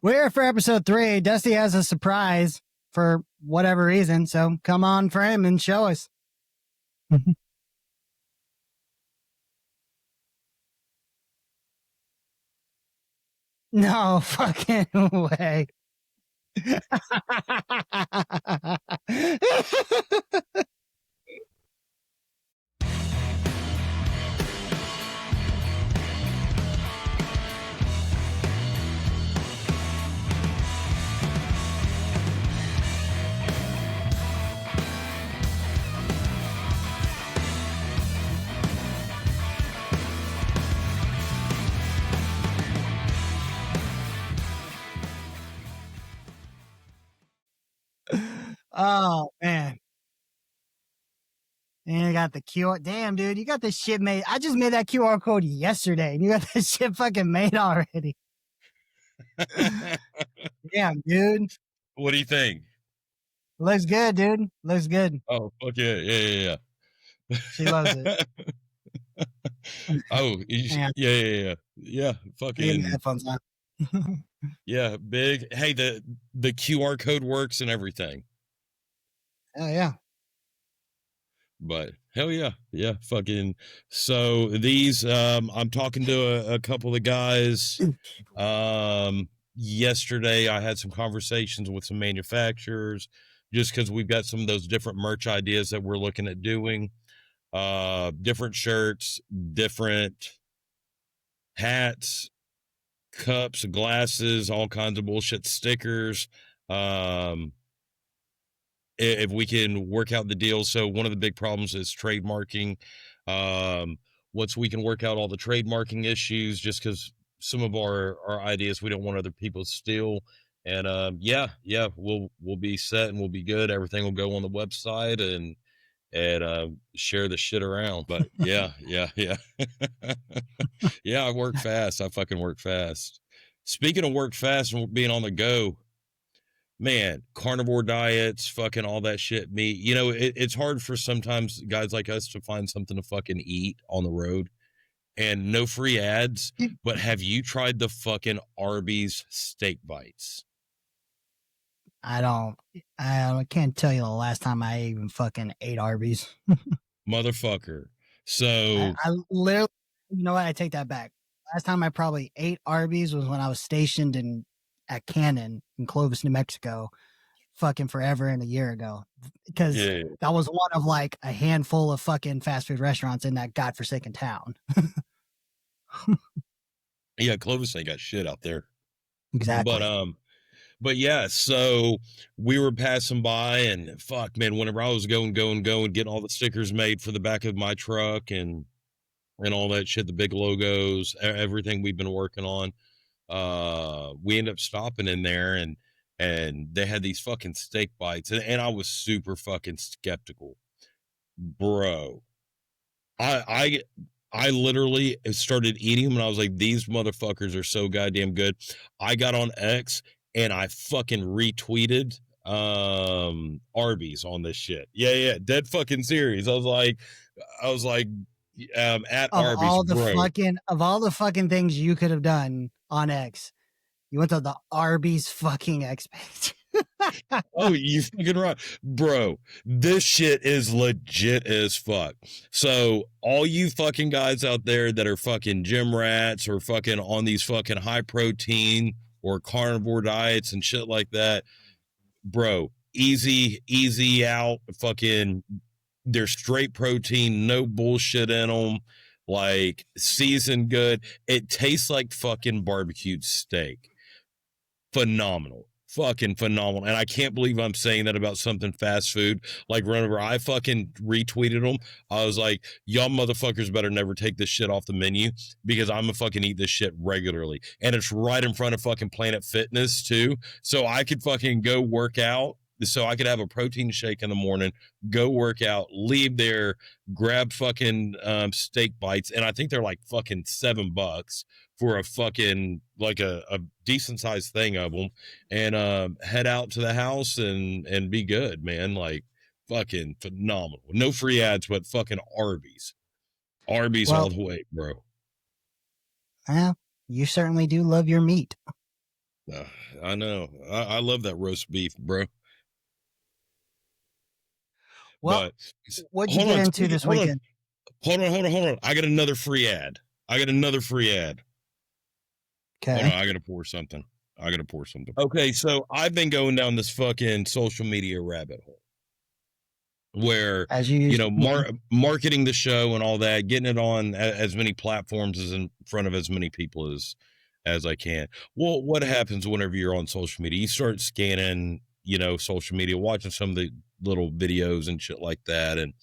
We're here for episode 3. Dusty has a surprise for whatever reason, so come on for him and show us. No fucking way. Oh, man. And you got the QR. Damn, dude, you got this shit made. I just made that QR code yesterday, and you got this shit fucking made already. Damn, dude. What do you think? Looks good, dude. Looks good. Oh, fuck yeah. She loves it. Oh, yeah. Fucking headphones on. yeah, big. Hey, the QR code works and everything. Oh yeah. But hell yeah, fucking. So these, I'm talking to a couple of guys. Yesterday I had some conversations with some manufacturers, just because we've got some of those different merch ideas that we're looking at doing. Different shirts, different hats, cups, glasses, all kinds of bullshit, stickers. If we can work out the deal. So one of the big problems is trademarking. Once we can work out all the trademarking issues, just because some of our ideas we don't want other people to steal. And we'll be set and we'll be good. Everything will go on the website and share the shit around. But yeah. Yeah, I work fast. I fucking work fast. Speaking of work fast and being on the go, man, carnivore diets, fucking all that shit, meat. You know, it's hard for sometimes guys like us to find something to fucking eat on the road, and no free ads. But have you tried the fucking Arby's steak bites? I can't tell you the last time I even fucking ate Arby's. Motherfucker. So I literally, you know what? I take that back. Last time I probably ate Arby's was when I was stationed at Cannon in Clovis, New Mexico, fucking forever and a year ago. Because that was one of like a handful of fucking fast food restaurants in that godforsaken town. Yeah, Clovis ain't got shit out there. Exactly. But yeah, so we were passing by, and fuck, man, whenever I was going, getting all the stickers made for the back of my truck and all that shit, the big logos, everything we've been working on, we ended up stopping in there, and they had these fucking steak bites, and I was super fucking skeptical, bro. I literally started eating them, and I was like, these motherfuckers are so goddamn good. I got on X and I fucking retweeted Arby's on this shit. Yeah, dead fucking serious. I was like at Arby's, of all the fucking things you could have done on X, you went to the Arby's fucking X page. Oh, you fucking right, bro. This shit is legit as fuck. So all you fucking guys out there that are fucking gym rats or fucking on these fucking high protein or carnivore diets and shit like that, bro, easy out. Fucking, they're straight protein, no bullshit in them. Like, seasoned good. It tastes like fucking barbecued steak. Phenomenal. Fucking phenomenal. And I can't believe I'm saying that about something fast food. Like, whenever I fucking retweeted them, I was like, y'all motherfuckers better never take this shit off the menu, because I'm gonna fucking eat this shit regularly. And it's right in front of fucking Planet Fitness too. So I could fucking go work out. So I could have a protein shake in the morning, go work out, leave there, grab fucking steak bites. And I think they're like fucking $7 for a fucking, like a decent sized thing of them, and head out to the house and be good, man. Like, fucking phenomenal. No free ads, but fucking Arby's all the way, bro. Well, you certainly do love your meat. I know. I love that roast beef, bro. Well, But what'd you hold get on, into this weekend? hold on. I got another free ad. I got another free ad. Hold on, Okay. I gotta pour something. I gotta pour something. Okay, so I've been going down this fucking social media rabbit hole where As you you usually know do. marketing the show and all that, getting it on as many platforms as in front of as many people as I can. Well, what happens whenever you're on social media? You start scanning, you know, social media, watching some of the little videos and shit like that, and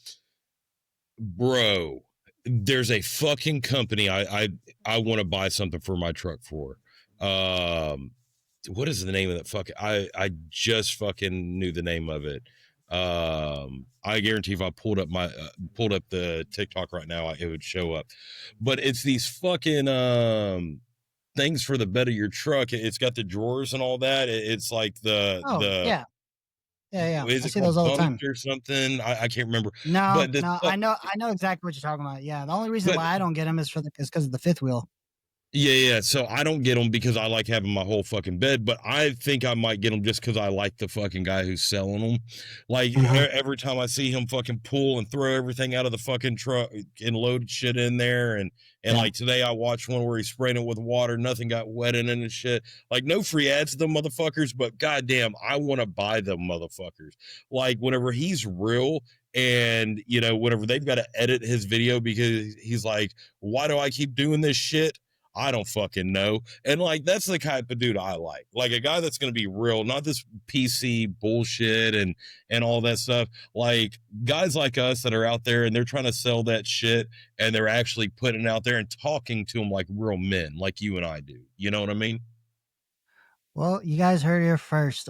bro, there's a fucking company I want to buy something for my truck for. Um, what is the name of that fucking? I just fucking knew the name of it. I guarantee if I pulled up the TikTok right now, it would show up. But it's these fucking things for the bed of your truck. It's got the drawers and all that. It's like Oh, the yeah. Yeah, yeah. is I it see those called all the bunks time. or something? I can't remember. No, But this no, I know exactly what you're talking about. Yeah, the only reason but why I don't get them is because of the fifth wheel. yeah. So I don't get them because I like having my whole fucking bed, but I think I might get them just because I like the fucking guy who's selling them. Like Uh-huh. every time I see him fucking pull and throw everything out of the fucking truck and load shit in there, and Yeah. like today I watched one where he sprayed it with water, nothing got wet in it and shit. Like no free ads to them motherfuckers, but goddamn, I want to buy them motherfuckers. Like whenever he's real. And you know, whenever they've got to edit his video because he's like, why do I keep doing this shit? I don't fucking know. And like that's the type of dude I like. Like a guy that's gonna be real, not this PC bullshit and all that stuff. Like guys like us that are out there and they're trying to sell that shit and they're actually putting it out there and talking to them like real men, like you and I do. You know what I mean? Well, you guys heard it here first.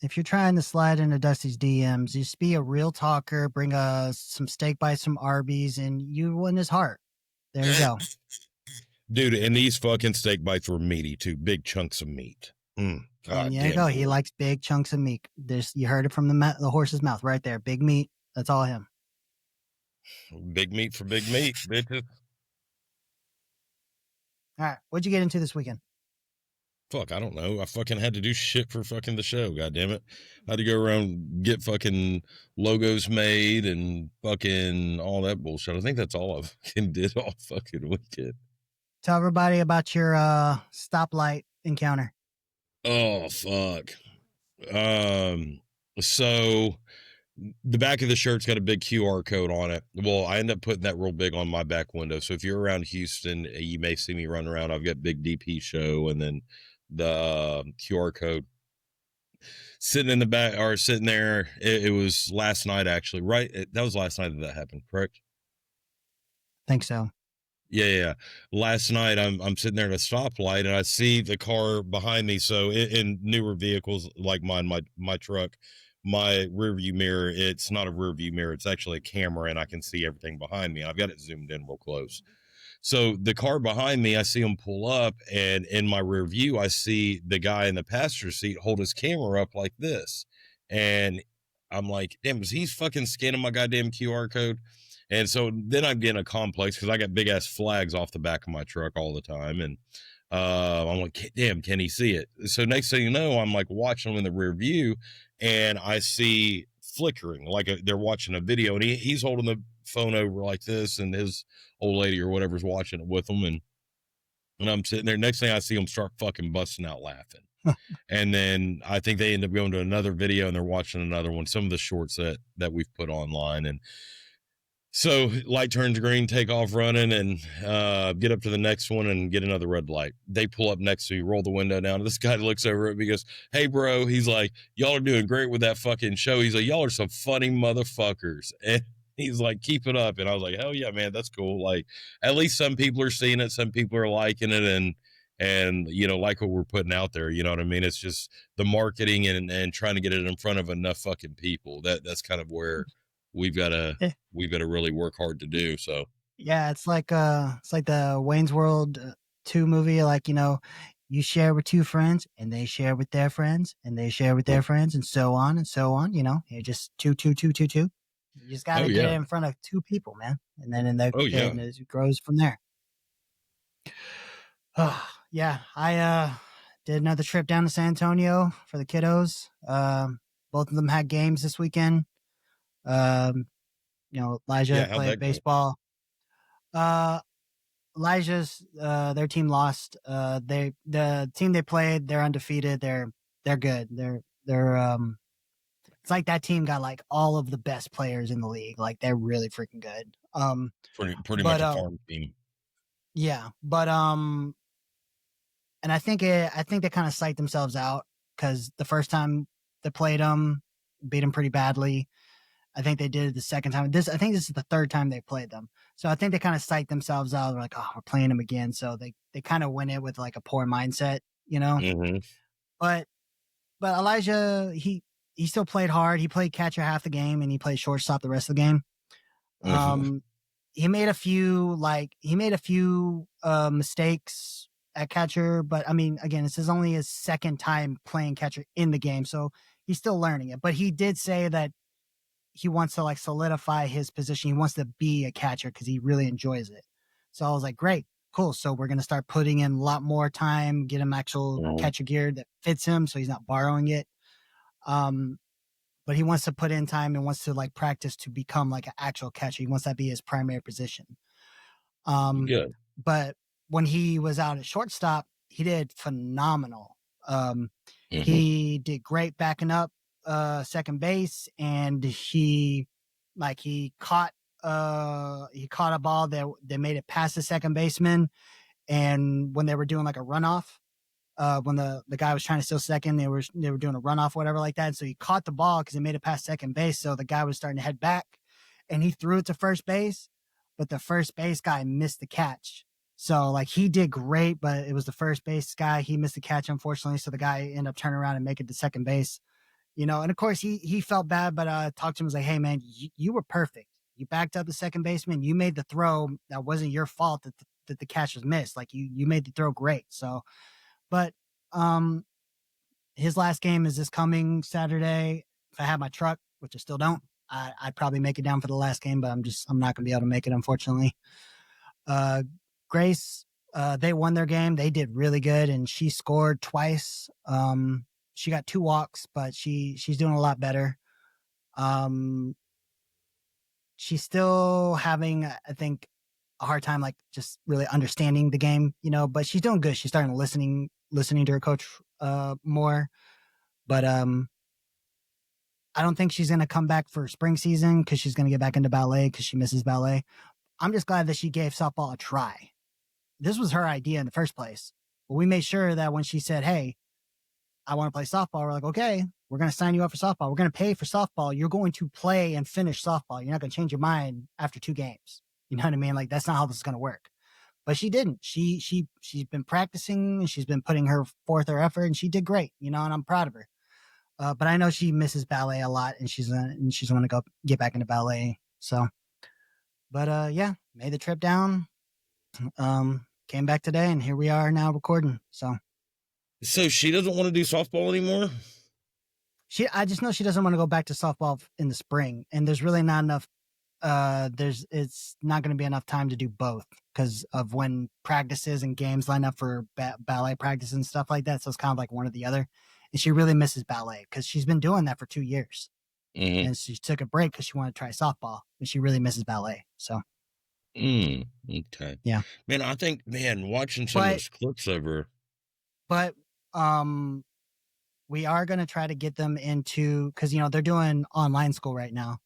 If you're trying to slide into Dusty's DMs, just be a real talker, bring some steak bites from Arby's, and you win his heart. There you go. Dude, and these fucking steak bites were meaty too, big chunks of meat. And God yeah, you damn go. He boy. likes big chunks of meat. You heard it from the horse's mouth right there. Big meat. That's all him. Big meat for big meat, bitches. All right. What'd you get into this weekend? Fuck, I don't know. I fucking had to do shit for fucking the show. God damn it. I had to go around get fucking logos made and fucking all that bullshit. I think that's all I fucking did all fucking weekend. Tell everybody about your stoplight encounter. Oh fuck. So the back of the shirt's got a big QR code on it. Well, I end up putting that real big on my back window. So if you're around Houston, you may see me run around. I've got big DP show and then the QR code sitting in the back or sitting there. It was last night, actually, right? That was last night that happened, correct? Think so. Yeah. Last night, I'm sitting there at a stoplight and I see the car behind me. So in newer vehicles like mine, my truck, my rear view mirror, it's not a rear view mirror, it's actually a camera, and I can see everything behind me. I've got it zoomed in real close. So the car behind me, I see him pull up, and in my rear view, I see the guy in the passenger seat hold his camera up like this. And I'm like, damn, is he fucking scanning my goddamn QR code? And so then I'm getting a complex because I got big ass flags off the back of my truck all the time. And I'm like, damn, can he see it? So next thing you know, I'm like watching him in the rear view and I see flickering like they're watching a video, and he's holding the phone over like this, and his old lady or whatever's watching it with him, and I'm sitting there. Next thing I see them start fucking busting out laughing. And then I think they end up going to another video and they're watching another one, some of the shorts that we've put online. And so light turns green, take off running, and get up to the next one and get another red light. They pull up next to you, roll the window down. This guy looks over at me, goes, "Hey, bro," he's like, "Y'all are doing great with that fucking show." He's like, "Y'all are some funny motherfuckers." And he's like, "Keep it up." And I was like, "Hell yeah, man, that's cool." Like, at least some people are seeing it, some people are liking it, and you know, like what we're putting out there. You know what I mean? It's just the marketing and trying to get it in front of enough fucking people. That's kind of where we've got to Eh, we've got to really work hard to do. So yeah, it's like the Wayne's World 2 movie. Like, you share with two friends, and they share with their friends, and they share with their friends, and so on and so on. You're just two, two, two, two, two. You just got oh to get it yeah, in front of two people, man, and then oh yeah. and it grows from there. Oh, yeah, did another trip down to San Antonio for the kiddos. Both of them had games this weekend. Um, Elijah Yeah, how'd played that go? baseball. Uh, Elijah's their team lost. The team they played, they're undefeated. They're good. They're it's like that team got like all of the best players in the league. Like they're really freaking good. Pretty But much a farm team. yeah, but and I think they kind of psyched themselves out because the first time they played them, beat them pretty badly. I think they did it the second time. I think this is the third time they played them. So I think they kind of psyched themselves out. They're like, oh, we're playing them again. So they kind of went in with like a poor mindset, you know. Mm-hmm. But Elijah, he still played hard. He played catcher half the game and he played shortstop the rest of the game. Mm-hmm. He made a few mistakes at catcher, but I mean, again, this is only his second time playing catcher in the game, so he's still learning it. But he did say that he wants to like solidify his position. He wants to be a catcher because he really enjoys it. So I was like, great, cool. So we're gonna start putting in a lot more time, get him actual catcher gear that fits him, so he's not borrowing it. But he wants to put in time and wants to like practice to become like an actual catcher. He wants that to be his primary position. Good. But when he was out at shortstop, he did phenomenal. Mm-hmm. He did great backing up second base, and he caught a ball that they made it past the second baseman, and when they were doing like a runoff, when the guy was trying to steal second, they were doing a runoff, whatever like that. So he caught the ball because he made it past second base. So the guy was starting to head back, and he threw it to first base, but the first base guy missed the catch. So like he did great, but it was the first base guy. He missed the catch, unfortunately. So the guy ended up turning around and making it to second base. And of course he felt bad, but talked to him, was like, hey man, you were perfect. You backed up the second baseman. You made the throw. That wasn't your fault that the catch was missed. Like you made the throw great. So, but his last game is this coming Saturday. If I had my truck, which I still don't, I'd probably make it down for the last game, but I'm not gonna be able to make it, unfortunately. Grace, they won their game. They did really good, and she scored twice. She got 2 walks, but she's doing a lot better. She's still having, I think, a hard time like just really understanding the game, but she's doing good. She's starting to listening to her coach more. But I don't think she's going to come back for spring season because she's going to get back into ballet because she misses ballet. I'm just glad that she gave softball a try. This was her idea in the first place. But we made sure that when she said, hey, I want to play softball, we're like, okay, we're going to sign you up for softball. We're going to pay for softball. You're going to play and finish softball. You're not going to change your mind after 2 games. You know what I mean? Like, that's not how this is going to work. But she didn't. She's been practicing. She's been putting her forth her effort, and she did great, and I'm proud of her. But I know she misses ballet a lot, and she's going to go get back into ballet. So, but yeah, made the trip down. Came back today, and here we are now recording. So she doesn't want to do softball anymore? I just know she doesn't want to go back to softball in the spring, and there's really not enough. It's not going to be enough time to do both because of when practices and games line up for ballet practice and stuff like that. So it's kind of like one or the other. And she really misses ballet because she's been doing that for 2 years. Mm-hmm. And she took a break because she wanted to try softball, and she really misses ballet. So, okay, yeah, man. I think, watching some of those clips over, but we are going to try to get them into, because they're doing online school right now,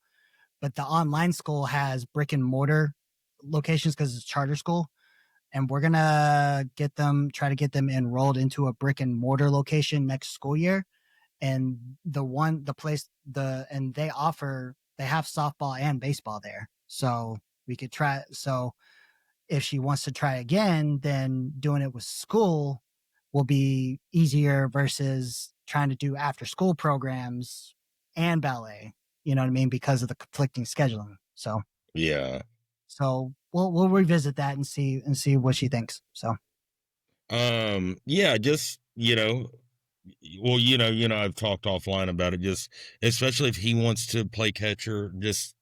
but the online school has brick and mortar locations because it's charter school. And we're going to try to get them enrolled into a brick and mortar location next school year. And they have softball and baseball there. So we could try. So if she wants to try again, then doing it with school will be easier versus trying to do after school programs and ballet. You know what I mean? Because of the conflicting scheduling. So yeah. So we'll revisit that and see what she thinks. So yeah, just well, I've talked offline about it, just especially if he wants to play catcher, just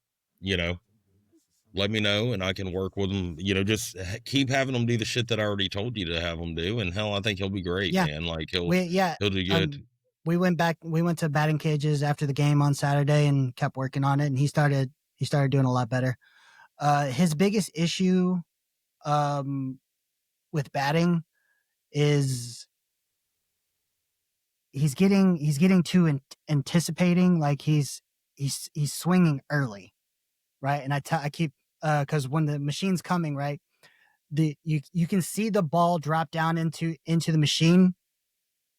let me know and I can work with him. Just keep having him do the shit that I already told you to have him do. And hell, I think he'll be great, Yeah, man. Like yeah. he'll do good. We went back. We went to batting cages after the game on Saturday and kept working on it. And he started doing a lot better. His biggest issue um, with batting is he's getting too anticipating. Like he's swinging early, right? And I keep because when the machine's coming, right, you can see the ball drop down into the machine,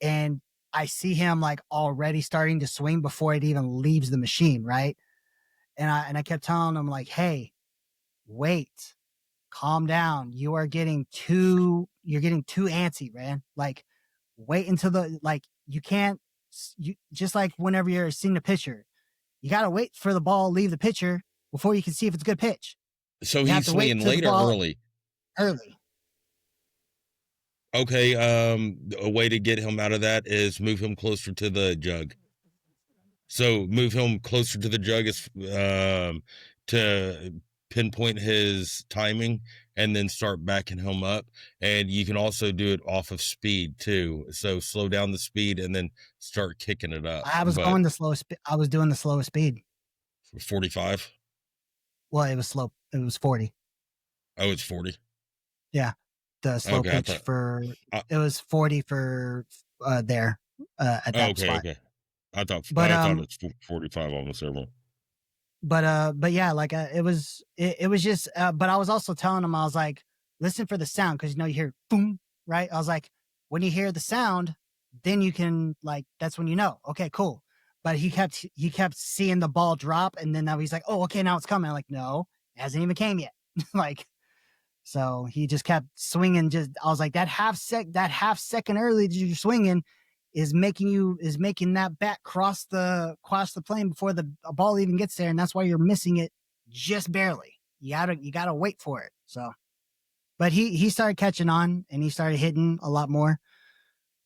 and I see him like already starting to swing before it even leaves the machine, right? And I kept telling him like, hey, wait, calm down. You're getting too antsy, man. Like, wait until you can't you just like whenever you're seeing the pitcher, you gotta wait for the ball to leave the pitcher before you can see if it's a good pitch. So You have he's to wait swinging till the late or ball early? early. Okay. A way to get him out of that is move him closer to the jug. So move him closer to the jug is to pinpoint his timing and then start backing him up. And you can also do it off of speed too. So slow down the speed and then start kicking it up. I was But going the slowest. I was doing the slowest speed. 45. Well, it was slow. It was 40. Oh, it's 40. Yeah, the slow Okay, pitch for it was 40 for there at that okay, spot. okay. I thought But it's 45 almost everyone. but yeah, like it was just but I was also telling him, I was like, listen for the sound, because you hear boom, right? I was like, when you hear the sound, then you can like, that's when okay, cool. But he kept seeing the ball drop, and then now he's like, oh, okay, now it's coming. I'm like, no, it hasn't even came yet. Like, so he just kept swinging. I was like, that half second early that you're swinging is making that bat cross the plane before the ball even gets there, and that's why you're missing it just barely. You gotta wait for it. So, but he started catching on, and he started hitting a lot more.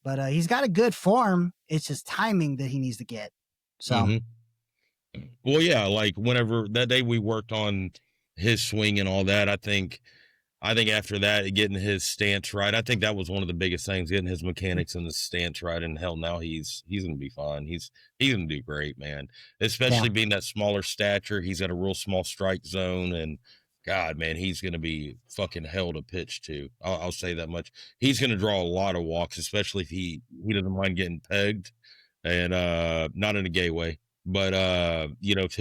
But he's got a good form. It's just timing that he needs to get. So, Well, yeah, like whenever that day we worked on his swing and all that, I think after that, getting his stance right, I think that was one of the biggest things, getting his mechanics and the stance right. And hell, now he's gonna be fine. He's gonna do great, man. yeah, Especially being that smaller stature, he's got a real small strike zone, and God, man, he's gonna be fucking hell to pitch to. I'll say that much. He's gonna draw a lot of walks, especially if he doesn't mind getting pegged, and not in a gay way, but if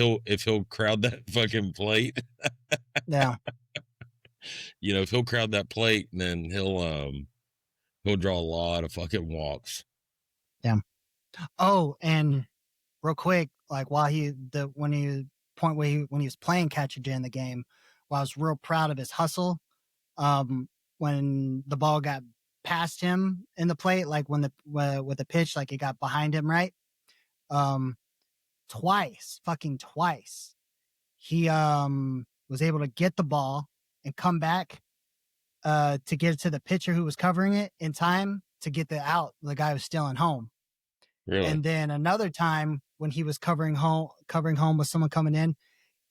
he'll crowd that fucking plate. yeah, If he'll crowd that plate, then he'll draw a lot of fucking walks. yeah. Oh, and real quick, like while when he point where when he was playing catcher during the game, I was real proud of his hustle. When the ball got past him in the plate, like when with the pitch, like it got behind him, right? Um, fucking twice, he was able to get the ball and come back to get it to the pitcher who was covering it in time to get the out. The guy was stealing home. Really? And then another time when he was covering home with someone coming in,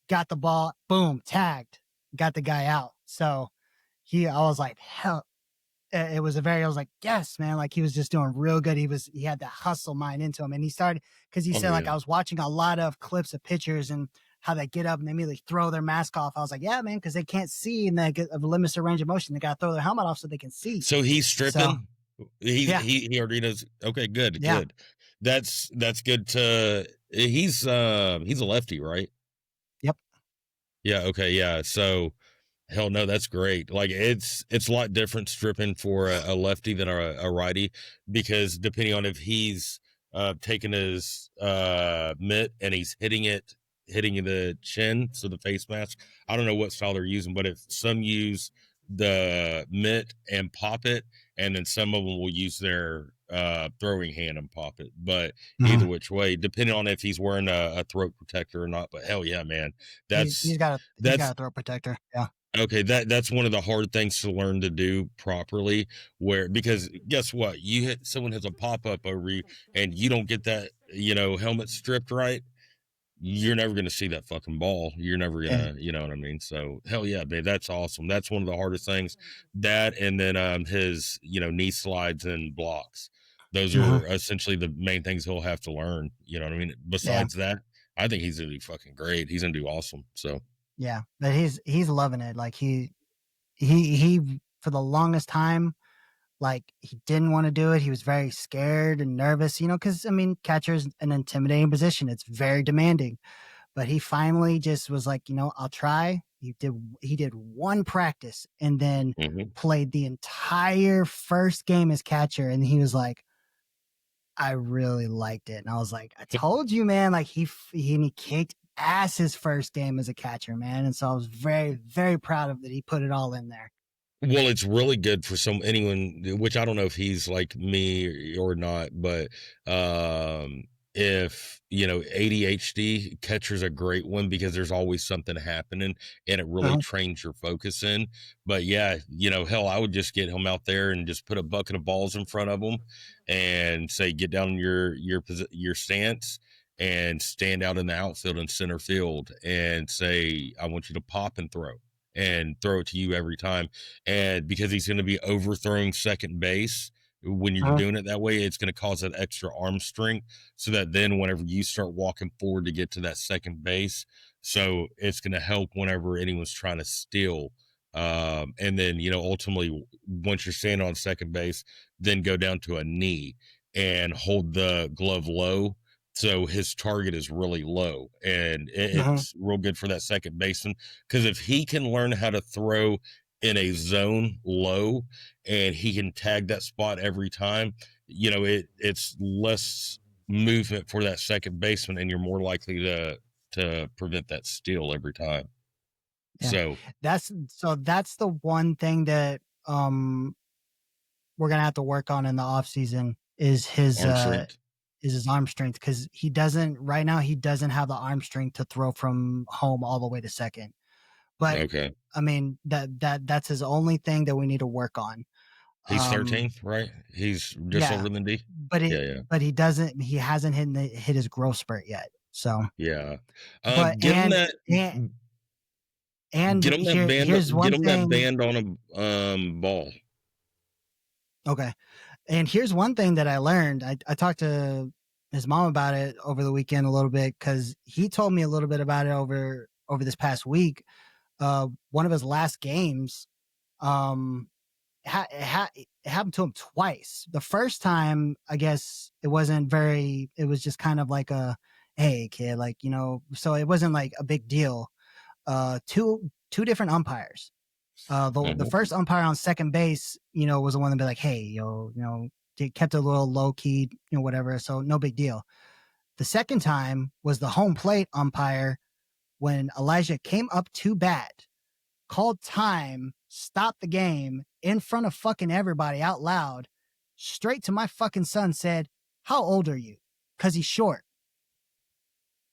got the ball, boom, tagged, got the guy out. So I was like, hell, I was like, yes, man. Like he was just doing real good. He had that hustle mind into him. And he started, because he said, like, I was watching a lot of clips of pitchers and how they get up and they immediately throw their mask off. I was like, yeah, man, because they can't see and they get a limited range of motion. They got to throw their helmet off so they can see. So he's stripping. So, he already knows. Okay, good, yeah. good. That's good to. He's a lefty, right? Yep. Yeah. Okay. Yeah. So hell no, that's great. Like it's a lot different stripping for a lefty than a righty, because depending on if he's taking his mitt and he's hitting the chin, so the face mask. I don't know what style they're using, but if some use the mitt and pop it, and then some of them will use their throwing hand and pop it. But either which way, depending on if he's wearing a throat protector or not. But hell yeah, man, he's got a throat protector. Yeah. Okay, that's one of the hard things to learn to do properly, because guess what? Someone has a pop-up over you and you don't get that, helmet stripped right. you're never going to see that fucking ball. You're never going to, you know what I mean? So hell yeah, babe. That's awesome. That's one of the hardest things. That, and then his, knee slides and blocks. Those Mhm. are essentially the main things he'll have to learn. You know what I mean? Yeah, Besides that, I think he's going to do fucking great. He's going to do awesome. So yeah, but he's loving it. Like he for the longest time, like he didn't want to do it. He was very scared and nervous, because I mean, catcher's an intimidating position. It's very demanding. But he finally just was like, I'll try. He did one practice and then mhm. played the entire first game as catcher, and he was like, I really liked it. And I was like, I told you, man. Like he kicked ass his first game as a catcher, man. And so I was very, very proud of that. He put it all in there. Well, it's really good for anyone, which I don't know if he's like me or not, but if ADHD, catcher's a great one because there's always something happening and it really Uh-huh. trains your focus in. But yeah, hell, I would just get him out there and just put a bucket of balls in front of him and say, get down in your stance and stand out in the outfield and center field and say, I want you to pop and throw it to you every time. And because he's going to be overthrowing second base, when you're Uh-huh. doing it that way, it's going to cause that extra arm strength so that then whenever you start walking forward to get to that second base, so it's going to help whenever anyone's trying to steal. And then, ultimately, once you're standing on second base, then go down to a knee and hold the glove low. So his target is really low, and Uh-huh. it's real good for that second baseman. Because if he can learn how to throw in a zone low and he can tag that spot every time, it's less movement for that second baseman, and you're more likely to prevent that steal every time. Yeah. So That's the one thing that we're gonna have to work on in the off season arm strength. is his arm strength, because he doesn't right now he doesn't have the arm strength to throw from home all the way to second. But Okay. I mean that's his only thing that we need to work on. He's Um 13, right? He's just yeah, over than D. but Yeah, yeah. he hasn't hit his growth spurt yet. So Yeah. but Get him that and here's get one him that thing. band on a ball. Okay. And here's one thing that I learned. I talked to his mom about it over the weekend a little bit, because he told me a little bit about it over this past week. One of his last games, um, it happened to him twice. The first time, I guess it wasn't very. It was just kind of like a, hey kid, like so it wasn't like a big deal. Two different umpires. The Mhm. first umpire on second base, was the one that be like, hey, kept it a little low key, whatever. So no big deal. The second time was the home plate umpire when Elijah came up to bat, called time, stopped the game in front of fucking everybody out loud, straight to my fucking son, said, how old are you? Because he's short.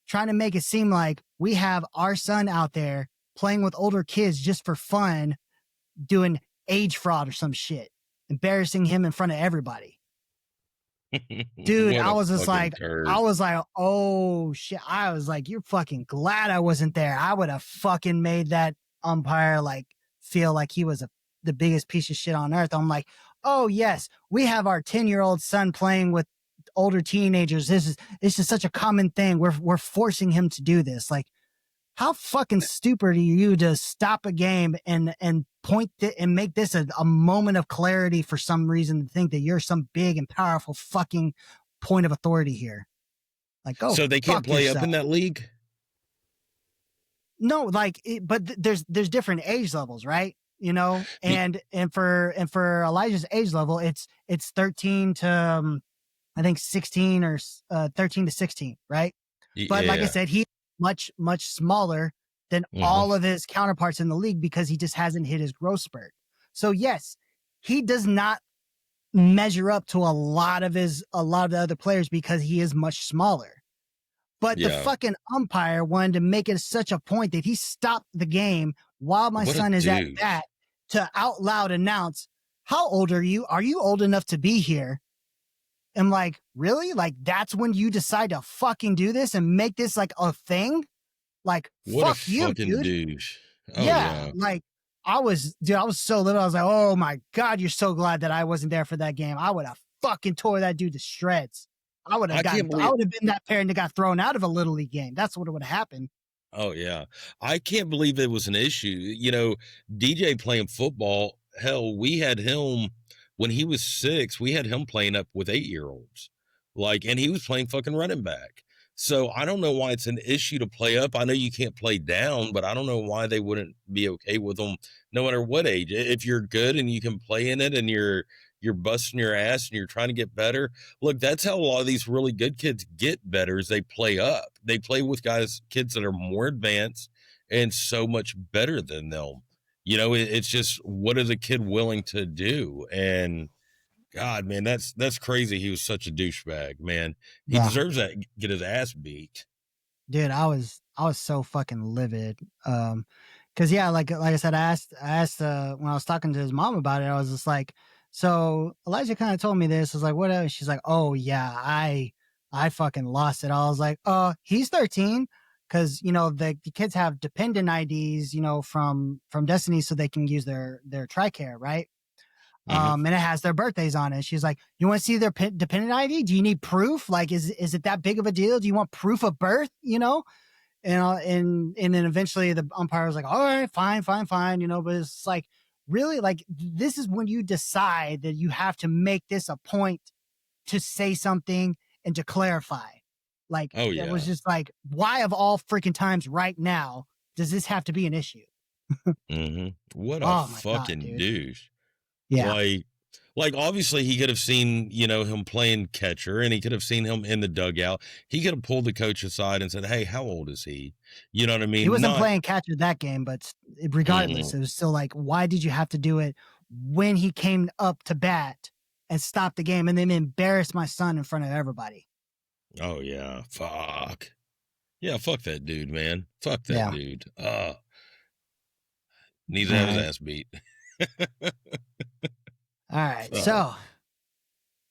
Trying to make it seem like we have our son out there playing with older kids just for fun, doing age fraud or some shit, embarrassing him in front of everybody. Dude, What I a was just fucking like, turd. oh shit. I was like, you're fucking glad I wasn't there. I would have fucking made that umpire like feel like he was the biggest piece of shit on earth. I'm like, oh yes, we have our 10-year-old son playing with older teenagers. This is such a common thing. We're forcing him to do this. Like, how fucking stupid are you to stop a game and and make this a moment of clarity for some reason, to think that you're some big and powerful fucking point of authority here? Like, go So they can't fuck play up yourself. in that league? No, like, there's different age levels, right? Y- And for Elijah's age level, it's 13 to I think 16 or 13 to 16, right? But like I Yeah. said, he's much, much smaller than Hmm. all of his counterparts in the league, because he just hasn't hit his growth spurt. So yes, he does not measure up to a lot of the other players because he is much smaller. But the Yeah. fucking umpire wanted to make it such a point that he stopped the game while my What a son is at douche. bat to out loud announce, how old are you? Are you old enough to be here? am like, really? Like, that's when you decide to fucking do this and make this like a thing? Like, What a fuck you, fucking dude. douche. Oh Yeah. yeah. Like, I was so little. I was like, oh my God, you're so glad that I wasn't there for that game. I would have fucking tore that dude to shreds. I would have been that parent that got thrown out of a little league game. That's what would have happened. Oh yeah. I can't believe it was an issue. You know, DJ playing football, hell, we had him when he was 6, we had him playing up with 8-year-olds. Like, and he was playing fucking running back. So I don't know why it's an issue to play up. I know you can't play down, but I don't know why they wouldn't be okay with them no matter what age. If you're good and you can play in it and you're busting your ass and you're trying to get better. Look, that's how a lot of these really good kids get better is they play up. They play with kids that are more advanced and so much better than them. You know, it's just, what is a kid willing to do? And God, man, that's crazy. He was such a douchebag, man. He deserves that, get his ass beat. Dude, I was so fucking livid. Cause yeah, like I said, I asked when I was talking to his mom about it, I was just like, so Elijah kind of told me this. I was like, what else? She's like, oh yeah, I fucking lost it. I was like, he's 13. Cause you know, the kids have dependent IDs, you know, from Destiny, so they can use their TRICARE, right? And it has their birthdays on it. She's like, you want to see their dependent ID? Do you need proof? Like, is it that big of a deal? Do you want proof of birth? You know? And then eventually the umpire was like, all right, fine. You know, but it's like, really, like, this is when you decide that you have to make this a point to say something and to clarify. Like, it was just like, why of all freaking times right now does this have to be an issue? What a fucking douche. Yeah. Like obviously he could have seen, you know, him playing catcher and he could have seen him in the dugout. He could have pulled the coach aside and said, hey, how old is he? You know what I mean? He wasn't playing catcher that game, but regardless, it was still like, why did you have to do it when he came up to bat and stopped the game and then embarrassed my son in front of everybody? Oh yeah. Fuck. Yeah, fuck that dude, man. Fuck that dude. Needs to have his ass beat. All right. So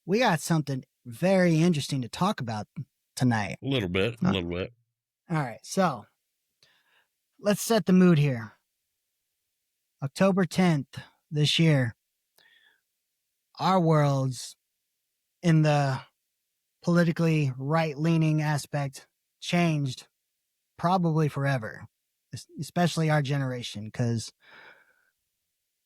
we got something very interesting to talk about tonight. A little bit. All right. So let's set the mood here. October 10th this year, our world's in the politically right-leaning aspect changed probably forever, especially our generation, because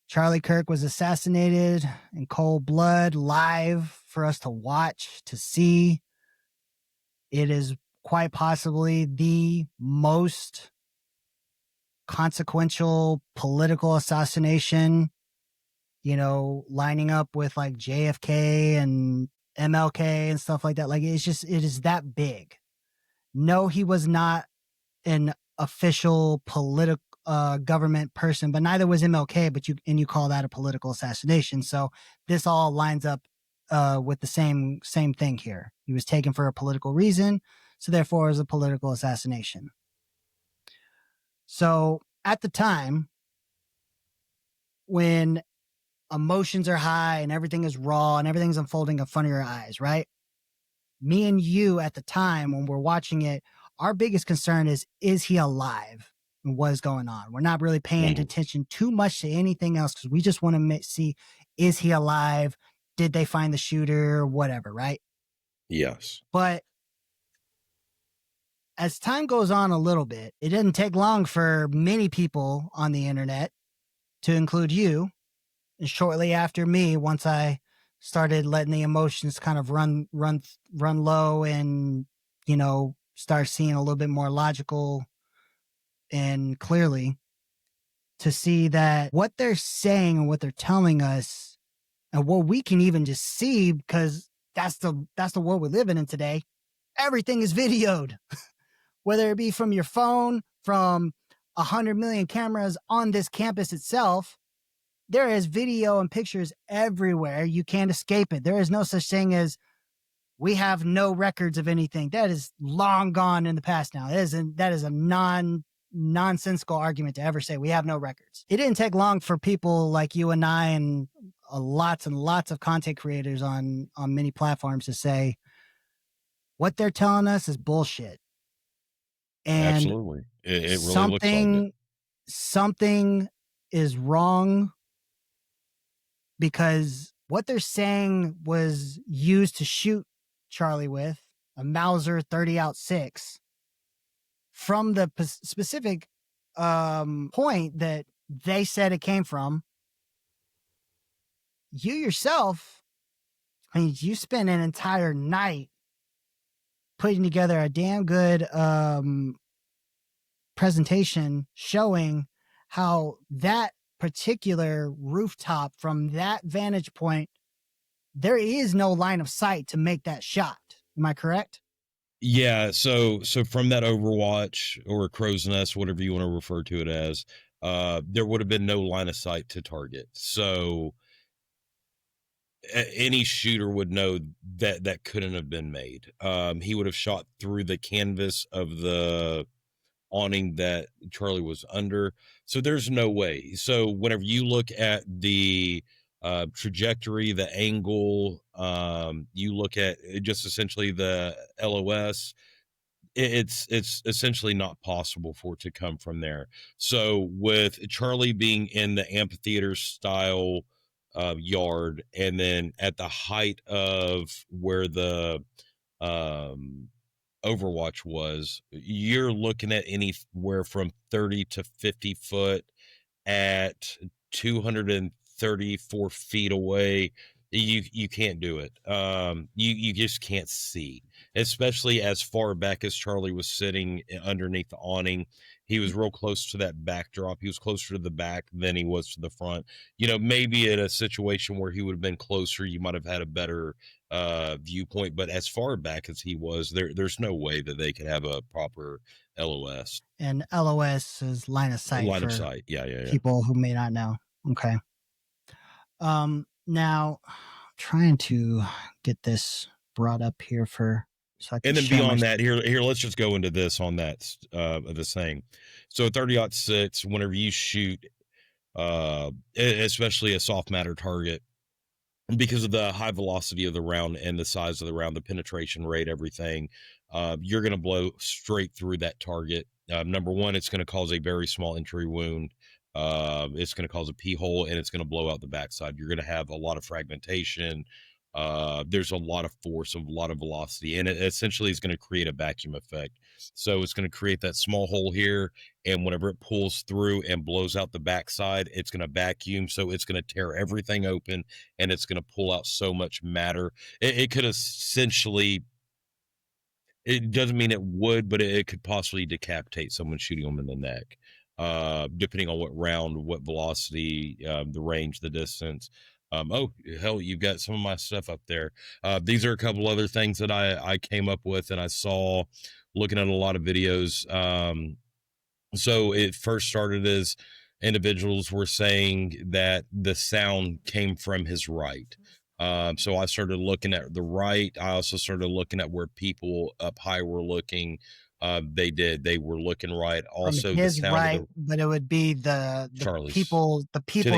Charlie Kirk was assassinated in cold blood, live for us to watch, to see. It is quite possibly the most consequential political assassination, you know, lining up with like JFK and MLK and stuff like that. Like, it is that big. No, he was not an official political government person, but neither was MLK, but you call that a political assassination. So this all lines up with the same thing here. He was taken for a political reason, so therefore it was a political assassination. So at the time, when emotions are high and everything is raw and everything's unfolding in front of your eyes, right? Me and you at the time when we're watching it, our biggest concern is he alive? And what is going on? We're not really paying attention too much to anything else because we just want to see, is he alive? Did they find the shooter? Whatever, right? Yes. But as time goes on a little bit, it didn't take long for many people on the internet, to include you, and shortly after me, once I started letting the emotions kind of run low and, you know, start seeing a little bit more logical and clearly, to see that what they're saying and what they're telling us and what we can even just see, because that's the world we're living in today. Everything is videoed, whether it be from your phone, from 100 million cameras on this campus itself. There is video and pictures everywhere. You can't escape it. There is no such thing as we have no records of anything. That is long gone in the past now. That is a nonsensical argument to ever say we have no records. It didn't take long for people like you and I and lots and lots of content creators on many platforms to say what they're telling us is bullshit. And Absolutely. It really looks like it. Something is wrong, because what they're saying was used to shoot Charlie with a Mauser 30-06 from the specific point that they said it came from. You yourself, I mean, you spent an entire night putting together a damn good presentation showing how that particular rooftop, from that vantage point, there is no line of sight to make that shot. Am I correct? Yeah, so from that Overwatch or Crow's Nest, whatever you want to refer to it as, there would have been no line of sight to target. So any shooter would know that that couldn't have been made. He would have shot through the canvas of the awning that Charlie was under. So there's no way. So whenever you look at the trajectory, the angle, you look at just essentially the LOS, it's essentially not possible for it to come from there. So with Charlie being in the amphitheater style yard, and then at the height of where the um Overwatch was, you're looking at anywhere from 30 to 50 foot at 234 feet away. You can't do it. You just can't see, especially as far back as Charlie was sitting underneath the awning. He was real close to that backdrop. He was closer to the back than he was to the front. You know, maybe in a situation where he would have been closer, you might have had a better viewpoint, but as far back as he was, there's no way that they could have a proper LOS. And LOS is line of sight. Line of sight. Yeah. People who may not know. Okay. Now trying to get this brought up here so I can. And then beyond that, here, let's just go into this on that this thing. So 30-06, whenever you shoot, especially a soft matter target, because of the high velocity of the round and the size of the round, the penetration rate, everything, you're going to blow straight through that target. Number one, it's going to cause a very small entry wound. It's going to cause a pee hole, and it's going to blow out the backside. You're going to have a lot of fragmentation. There's a lot of force, a lot of velocity, and it essentially is going to create a vacuum effect. So it's going to create that small hole here, and whenever it pulls through and blows out the backside, it's going to vacuum. So it's going to tear everything open, and it's going to pull out so much matter. It could essentially, it doesn't mean it would, but it could possibly decapitate someone shooting them in the neck, depending on what round, what velocity, the range, the distance. Oh, hell, you've got some of my stuff up there. These are a couple other things that I came up with and I saw looking at a lot of videos. So it first started as individuals were saying that the sound came from his right. So I started looking at the right. I also started looking at where people up high were looking. They were looking right. Also, from his the sound right, but it would be the people's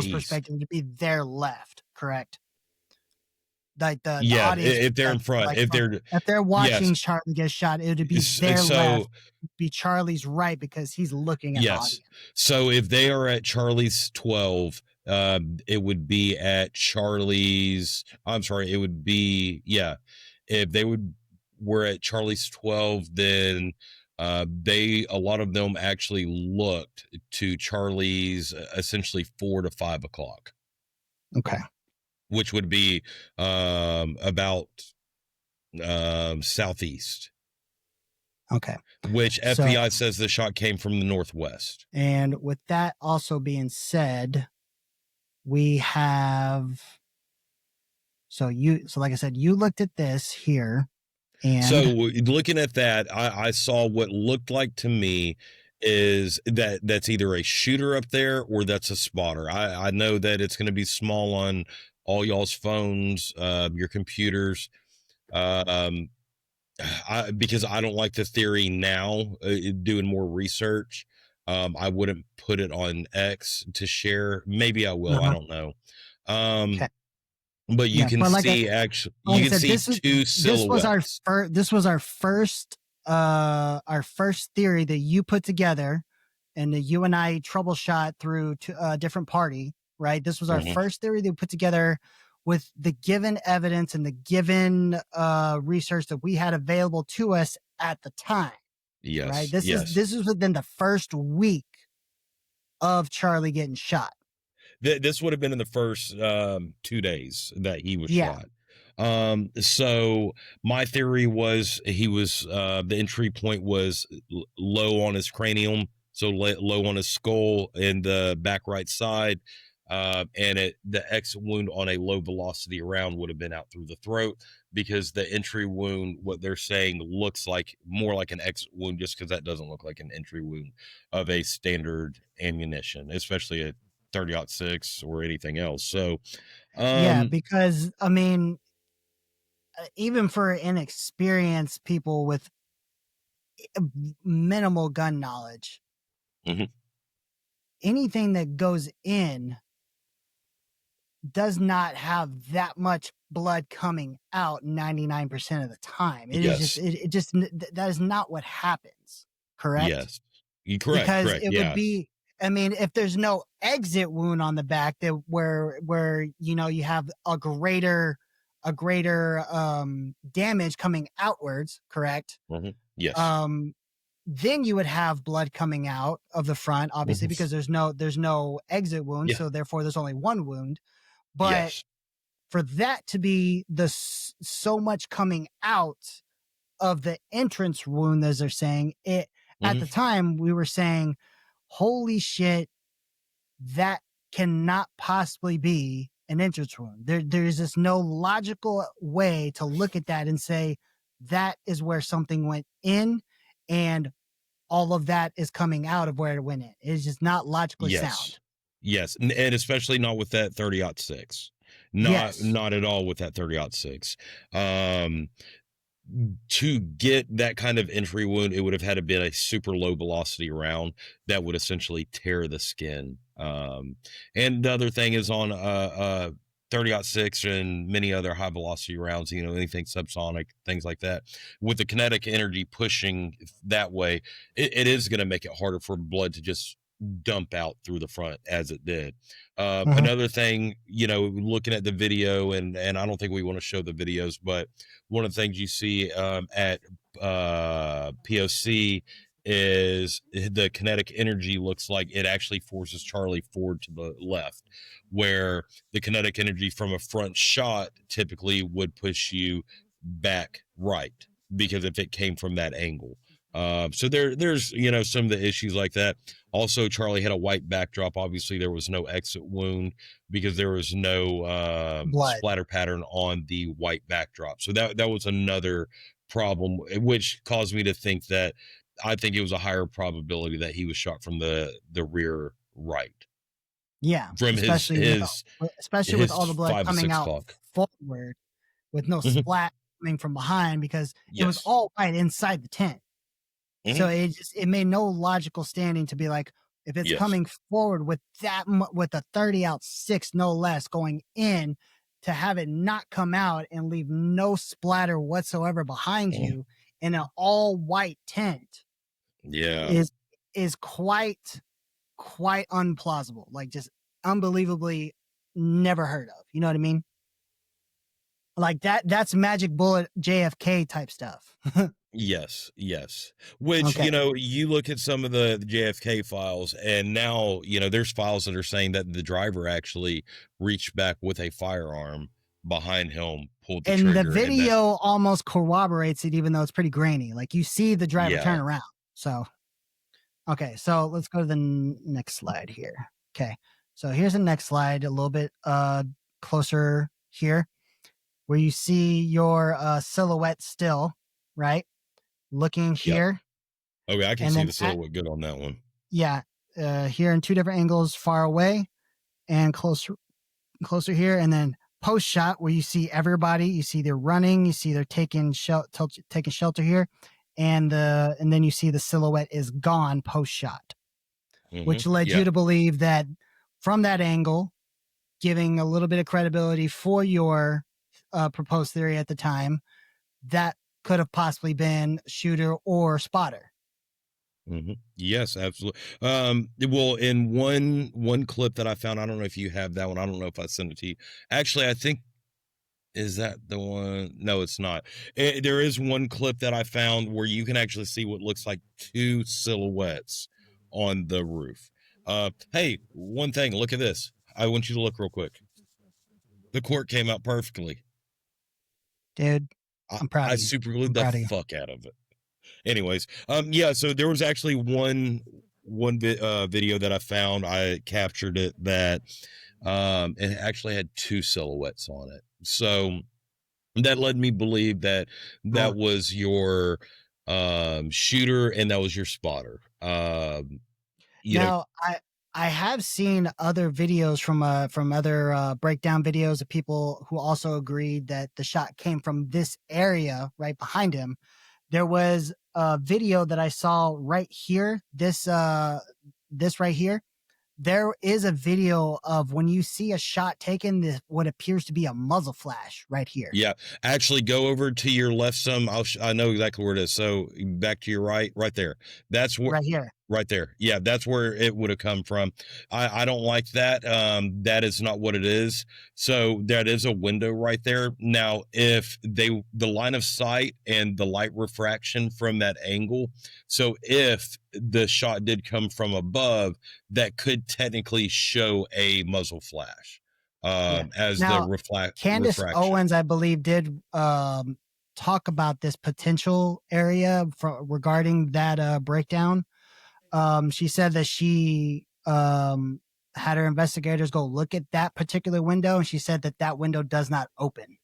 perspective would be their left, correct? Like the audience, if they're in front, like if they're watching Charlie get shot, it would be their left, be Charlie's right, because he's looking at the audience. So if they are at Charlie's 12, it would be at Charlie's. I'm sorry, it would be if they were at Charlie's 12, then a lot of them actually looked to Charlie's essentially 4 to 5 o'clock. Okay. Which would be about southeast. Okay. Which FBI says the shot came from the northwest. And with that also being said, we have like I said, you looked at this here. And so looking at that, I saw what looked like to me is that's either a shooter up there or that's a spotter. I know that it's going to be small on all y'all's phones, your computers, because I don't like the theory now, doing more research. I wouldn't put it on X to share. Maybe I will. I don't know. but you Yeah, can but see actually, like you I can said, see two silhouettes. this was our first theory that you put together, and that you and I troubleshot through to a different party, right? This was our Mhm. first theory that we put together with the given evidence and the given research that we had available to us at the time, right? Yes, This is yes. this is within the first week of Charlie getting shot. This would have been in the first 2 days that he was Yeah, shot. So my theory was he was the entry point was low on his cranium, so low on his skull in the back right side. And the exit wound on a low velocity round would have been out through the throat, because the entry wound, what they're saying, looks like more like an exit wound, just because that doesn't look like an entry wound of a standard ammunition, especially a 30-06 or anything else. So, yeah, um, because I mean, even for inexperienced people with minimal gun knowledge, mhm, anything that goes in does not have that much blood coming out 99% of the time. It is just yes, that is not what happens, correct? yes, you correct, Because correct, it would yeah, be, I mean, if there's no exit wound on the back that where you have a greater damage coming outwards, correct? yes, Um then you would have blood coming out of the front, obviously, mhm, because there's no exit wound, yeah, so therefore there's only one wound. But yes, for that to be so much coming out of the entrance wound, as they're saying it at mhm, the time, we were saying, holy shit, that cannot possibly be an entrance wound. There's just no logical way to look at that and say that is where something went in, and all of that is coming out of where it went in. It's just not logically yes, sound. yes, and especially not with that 30-06, Yes. not at all with that 30-06. Um, to get that kind of entry wound, it would have had to be a super low velocity round that would essentially tear the skin. And the other thing is on 30-06 and many other high velocity rounds, anything subsonic, things like that, with the kinetic energy pushing that way, it is going to make it harder for blood to just dump out through the front as it did. Mhm. Another thing, looking at the video, and I don't think we want to show the videos, but one of the things you see at POC is the kinetic energy looks like it actually forces Charlie forward to the left, where the kinetic energy from a front shot typically would push you back right, because if it came from that angle. So there's some of the issues like that. Also, Charlie had a white backdrop. Obviously, there was no exit wound because there was no Blood. splatter pattern on the white backdrop. So that was another problem, which caused me to think that I think it was a higher probability that he was shot from the rear right, Yeah, from especially with all the his blood 5 or coming 6 out o'clock. forward with no Mhm. splat coming from behind, because it was Yes. all right inside the tent. Mhm. So it made no logical standing to be like, if it's Yes. coming forward with with a 30-06 no less going in, to have it not come out and leave no splatter whatsoever behind Mhm. you in an all white tent Yeah. is is quite unplausible. Like, just unbelievably never heard of. You know what I mean? Like that's magic bullet JFK type stuff. Yes, yes. Which, Okay. you look at some of the JFK files, and now, there's files that are saying that the driver actually reached back with a firearm behind him, pulled the And the trigger, and that, video almost corroborates it, even though it's pretty grainy. Like, you see the driver yeah. turn around. So, okay. So let's go to the next slide here. Okay. So here's the next slide, a little bit closer here, where you see your silhouette still, right? Looking Yep. here. Okay, I can And see then the silhouette good on that one. yeah, here in two different angles, far away and closer here, and then post shot where you see everybody. You see they're running. You see they're taking shelter here, and then you see the silhouette is gone post shot, which led you Yeah. to believe that from that angle, giving a little bit of credibility for your proposed theory at the time, that could have possibly been shooter or spotter. Mm-hmm. Yes, absolutely. Well, in one clip that I found, I don't know if you have that one. I don't know if I sent it to you. Actually, I think, is that the one? No, it's not. There is one clip that I found where you can actually see what looks like two silhouettes on the roof. Hey, one thing, look at this. I want you to look real quick. The court came out perfectly. Dude, I'm proud I of you. super glued the fuck out of it. Anyways, yeah, so there was actually one video that I found. I captured it that it actually had two silhouettes on it. So that led me believe that that was your shooter and that was your spotter. Now, I have seen other videos from other breakdown videos of people who also agreed that the shot came from this area right behind him. There was a video that I saw right here. This right here. There is a video of when you see a shot taken, what appears to be a muzzle flash right here. Yeah, actually, go over to your left some. I know exactly where it is. So back to your right there. That's where right here. Right there. Yeah, that's where it would have come from. I don't like that. That is not what it is. So that is a window right there. Now, if the line of sight and the light refraction from that angle, so if the shot did come from above, that could technically show a muzzle flash as now, the Candace refraction. Owens, I believe, did talk about this potential area regarding that breakdown. She said that she had her investigators go look at that particular window, and she said that window does not open.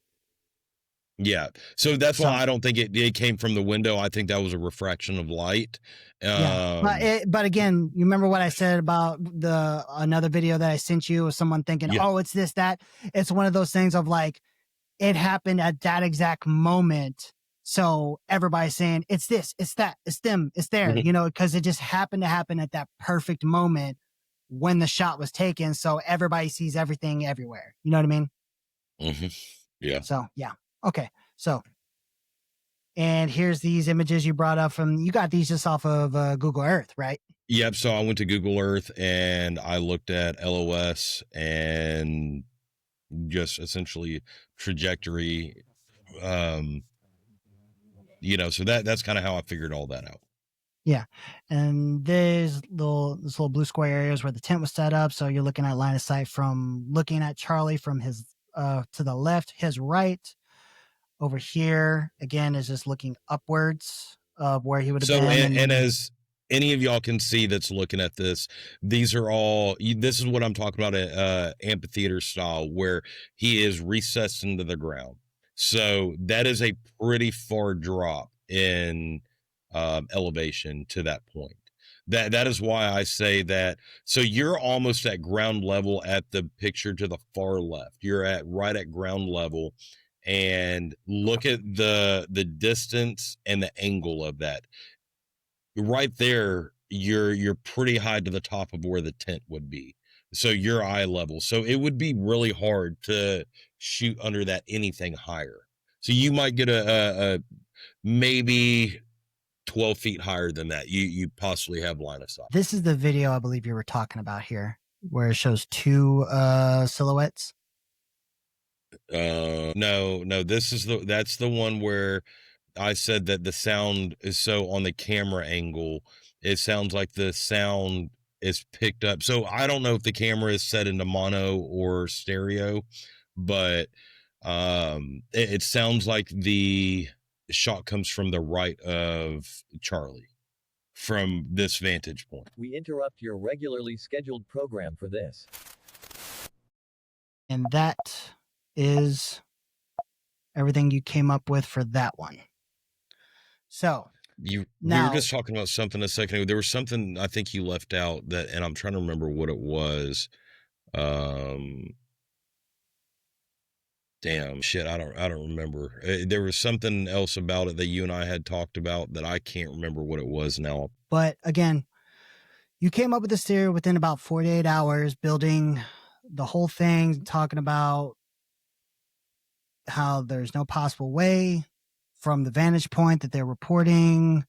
Yeah, so that's why I don't think it came from the window. I think that was a refraction of light. But again, you remember what I said about another video that I sent you of someone thinking, oh, it's this, that. It's one of those things of like, it happened at that exact moment. So everybody's saying it's this, it's that, it's them, it's there, because it just happened to happen at that perfect moment when the shot was taken. So everybody sees everything everywhere. You know what I mean? Mm-hmm. Yeah. So, yeah. Okay. So, and here's these images you brought up you got these just off of Google Earth, right? Yep. So I went to Google Earth and I looked at LOS and just essentially trajectory. So that's kind of how I figured all that out. Yeah. And this little blue square areas where the tent was set up. So you're looking at line of sight from looking at Charlie from his to the left, his right. Over here, again, is just looking upwards of where he would have been. And as any of y'all can see that's looking at this, these are all, this is what I'm talking about, amphitheater style, where he is recessed into the ground. So that is a pretty far drop in elevation to that point. That is why I say that. So you're almost at ground level at the picture to the far left. You're right at ground level. And look at the distance and the angle of that. Right there, you're pretty high to the top of where the tent would be. So you're eye level. So it would be really hard to shoot under that anything higher. So you might get a maybe 12 feet higher than that. You possibly have line of sight. This is the video I believe you were talking about here, where it shows two silhouettes. No, that's the one where I said that the sound is so on the camera angle, it sounds like the sound is picked up. So I don't know if the camera is set into mono or stereo, but it sounds like the shot comes from the right of Charlie from this vantage point. We interrupt your regularly scheduled program for this. And that is everything you came up with for that one. So we were just talking about something a second ago. There was something I think you left out and I'm trying to remember what it was. Damn shit, I don't remember. There was something else about it that you and I had talked about that I can't remember what it was now. But again, you came up with this theory within about 48 hours, building the whole thing talking about how there's no possible way from the vantage point that they're reporting,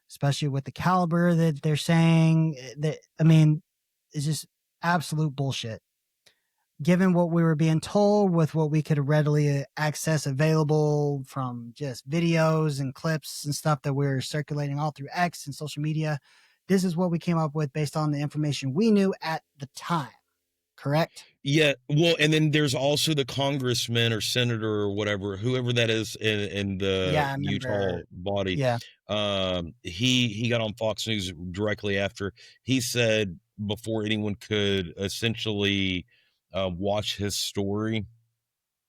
especially with the caliber that they're saying. That, I mean, it's just absolute bullshit. Given what we were being told with what we could readily access available from just videos and clips and stuff that we were circulating all through X and social media, this is what we came up with based on the information we knew at the time. Correct? Yeah. Well, and then there's also the congressman or senator or whatever, whoever that is in the Utah body. Yeah. He got on Fox News directly after. He said before anyone could essentially watch his story,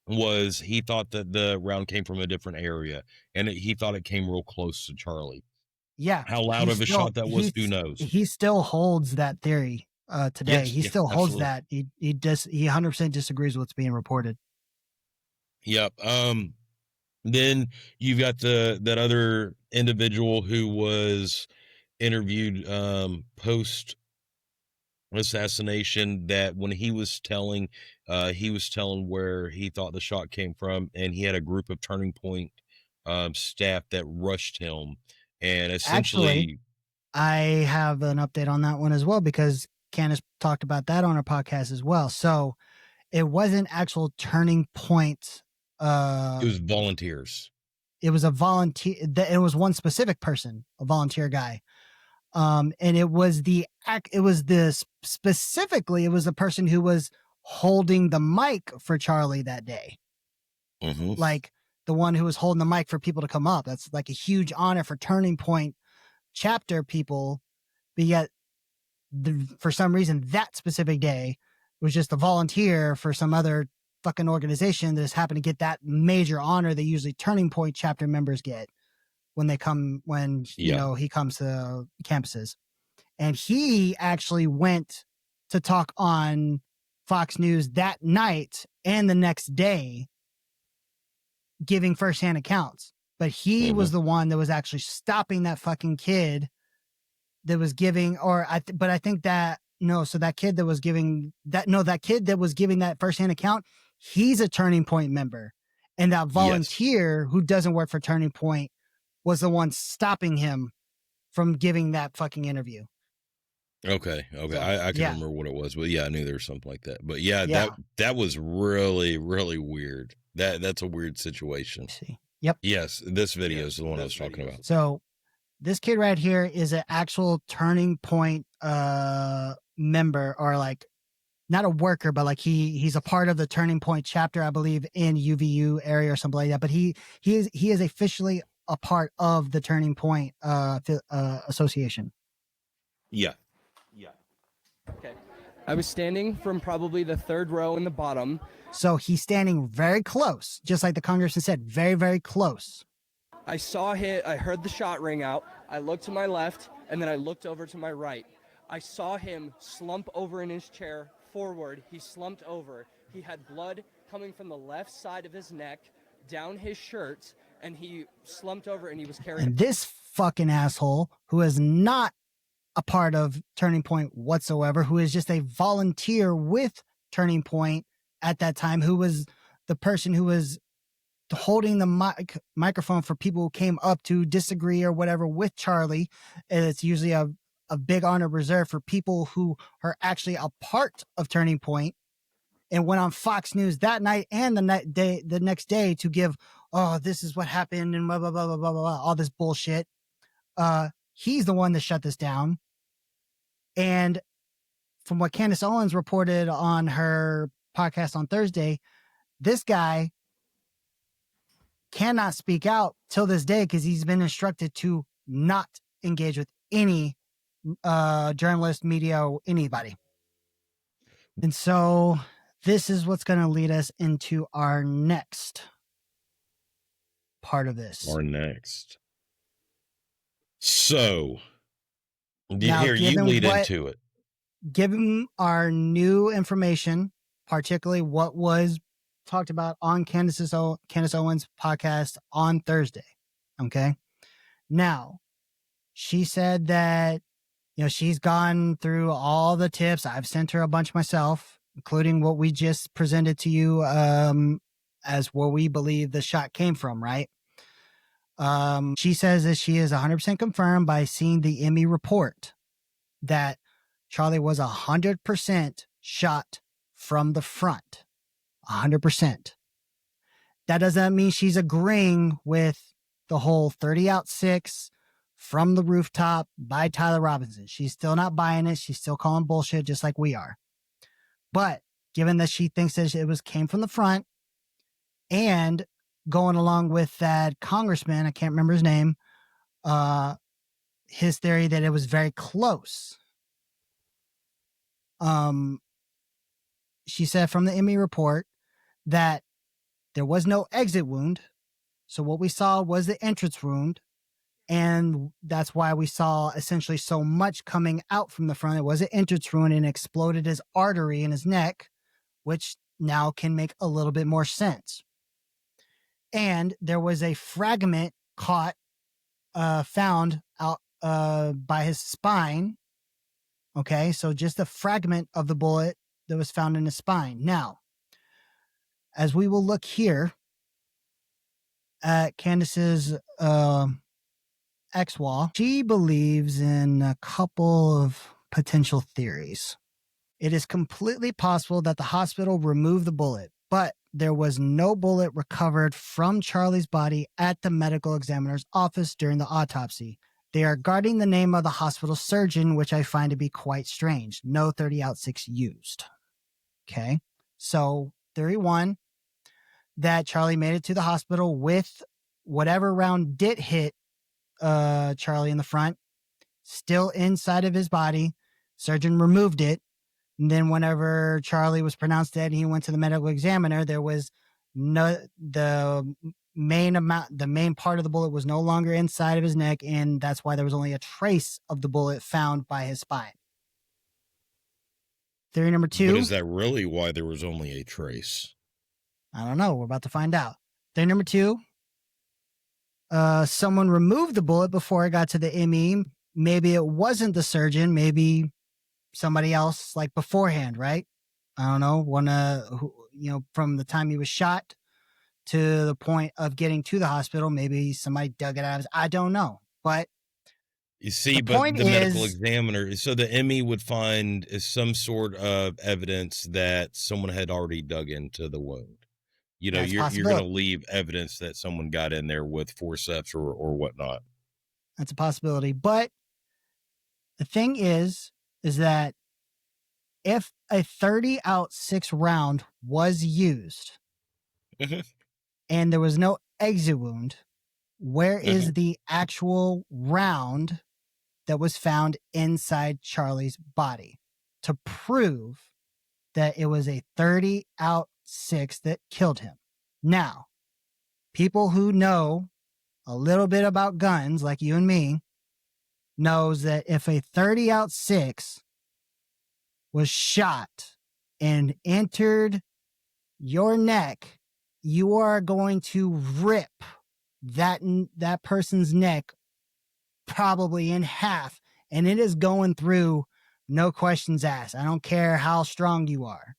was he thought that the round came from a different area, and he thought it came real close to Charlie. Yeah. How loud of a shot that was, who knows? He still holds that theory today. Yes, he still holds that. He 100% disagrees with what's being reported. Yep. Then you've got that other individual who was interviewed post assassination, that when he was telling where he thought the shot came from, and he had a group of Turning Point staff that rushed him, and essentially, actually, I have an update on that one as well, because Candace talked about that on her podcast as well. So it wasn't actual Turning Point. It was volunteers. It was a volunteer. It was one specific person, a volunteer guy. And it was the person who was holding the mic for Charlie that day. Mm-hmm. Like the one who was holding the mic for people to come up. That's like a huge honor for Turning Point chapter people. But yet, for some reason, that specific day was just a volunteer for some other fucking organization that has happened to get that major honor that usually Turning Point chapter members get when they come, you know, he comes to campuses. And he actually went to talk on Fox News that night and the next day, giving firsthand accounts. But he was the one that was actually stopping that fucking kid that was giving, that kid that was giving that firsthand account, he's a Turning Point member. And that volunteer who doesn't work for Turning Point was the one stopping him from giving that fucking interview. Okay. So, I can remember what it was, but I knew there was something like that. But that was really, really weird. That's a weird situation. See. Yep. Yes, this video is the one I was talking about. So this kid right here is an actual Turning Point member, or like not a worker, but like he's a part of the Turning Point chapter, I believe, in UVU area or something like that. But he is officially a part of the Turning Point association. Yeah. Okay. I was standing from probably the third row in the bottom. So he's standing very close, just like the congressman said, very, very close. I heard the shot ring out. I looked to my left, and then I looked over to my right. I saw him slump over in his chair forward. He slumped over. He had blood coming from the left side of his neck down his shirt, and he slumped over, and he was carrying. And this fucking asshole, who is not a part of Turning Point whatsoever, who is just a volunteer with Turning Point at that time, who was the person who was holding the microphone for people who came up to disagree or whatever with Charlie. And it's usually a big honor reserved for people who are actually a part of Turning Point, and went on Fox News that night and the next day to give, oh, this is what happened and blah, blah, blah, blah, blah, blah, all this bullshit. He's the one that shut this down. And from what Candace Owens reported on her podcast on Thursday, this guy cannot speak out till this day because he's been instructed to not engage with any journalist, media, or anybody. And so this is what's going to lead us into our next part of this. So, here you lead into it. Given our new information, particularly what was talked about on Candace Owens' podcast on Thursday. Okay. Now, she said that, she's gone through all the tips. I've sent her a bunch myself, including what we just presented to you as where we believe the shot came from, right? She says that she is 100% confirmed by seeing the ME report that Charlie was 100% shot from the front. 100%. That doesn't mean she's agreeing with the whole 30 out 6 from the rooftop by Tyler Robinson. She's still not buying it. She's still calling bullshit just like we are. But given that she thinks that it came from the front, and going along with that congressman, I can't remember his name, his theory that it was very close. She said from the ME report that there was no exit wound. So what we saw was the entrance wound. And that's why we saw essentially so much coming out from the front. It was an entrance wound and exploded his artery in his neck, which now can make a little bit more sense. And there was a fragment found out by his spine. Okay, so just a fragment of the bullet that was found in his spine. Now, as we will look here at Candace's X-Wall, she believes in a couple of potential theories. It is completely possible that the hospital removed the bullet, but there was no bullet recovered from Charlie's body at the medical examiner's office during the autopsy. They are guarding the name of the hospital surgeon, which I find to be quite strange. No 30 out 6 used. Okay. So theory 1, that Charlie made it to the hospital with whatever round did hit Charlie in the front, still inside of his body. Surgeon removed it. And then whenever Charlie was pronounced dead and he went to the medical examiner, there was the main part of the bullet was no longer inside of his neck, and that's why there was only a trace of the bullet found by his spine. Theory number 2. But is that really why there was only a trace? I don't know. We're about to find out. Theory number 2. Someone removed the bullet before it got to the ME. Maybe it wasn't the surgeon. Maybe somebody else, like beforehand, right? I don't know. From the time he was shot to the point of getting to the hospital, maybe somebody dug it out. I don't know. But you see, but the medical examiner, so the ME would find some sort of evidence that someone had already dug into the wound. You're going to leave evidence that someone got in there with forceps or whatnot. That's a possibility. But the thing is that if a 30 out 6 round was used and there was no exit wound, where is the actual round that was found inside Charlie's body to prove that it was a 30 out 6 that killed him? Now, people who know a little bit about guns, like you and me, knows that if a 30 out 6 was shot and entered your neck, you are going to rip that person's neck probably in half, and it is going through, no questions asked. I don't care how strong you are,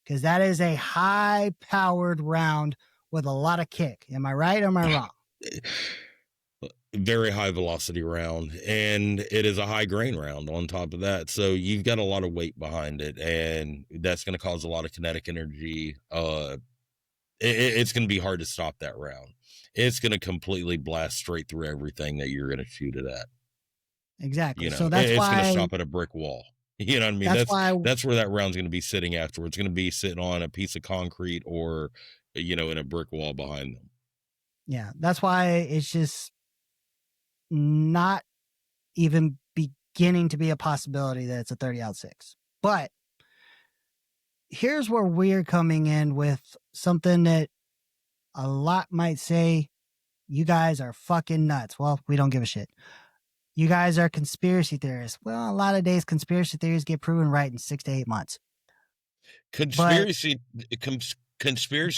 because that is a high-powered round with a lot of kick. Am I right or am I wrong? Very high velocity round, and it is a high grain round on top of that, so you've got a lot of weight behind it, and that's going to cause a lot of kinetic energy. It's going to be hard to stop that round. It's going to completely blast straight through everything that you're going to shoot it at. Exactly. So that's why it's going to stop at a brick wall. You know what I mean? That's where that round's going to be sitting afterwards. It's going to be sitting on a piece of concrete or in a brick wall behind them. Yeah, that's why it's just not even beginning to be a possibility that it's a 30 out 6. But here's where we're coming in with something that a lot might say, you guys are fucking nuts. Well, we don't give a shit. You guys are conspiracy theorists. Well, a lot of days conspiracy theories get proven right in 6 to 8 months. Conspiracy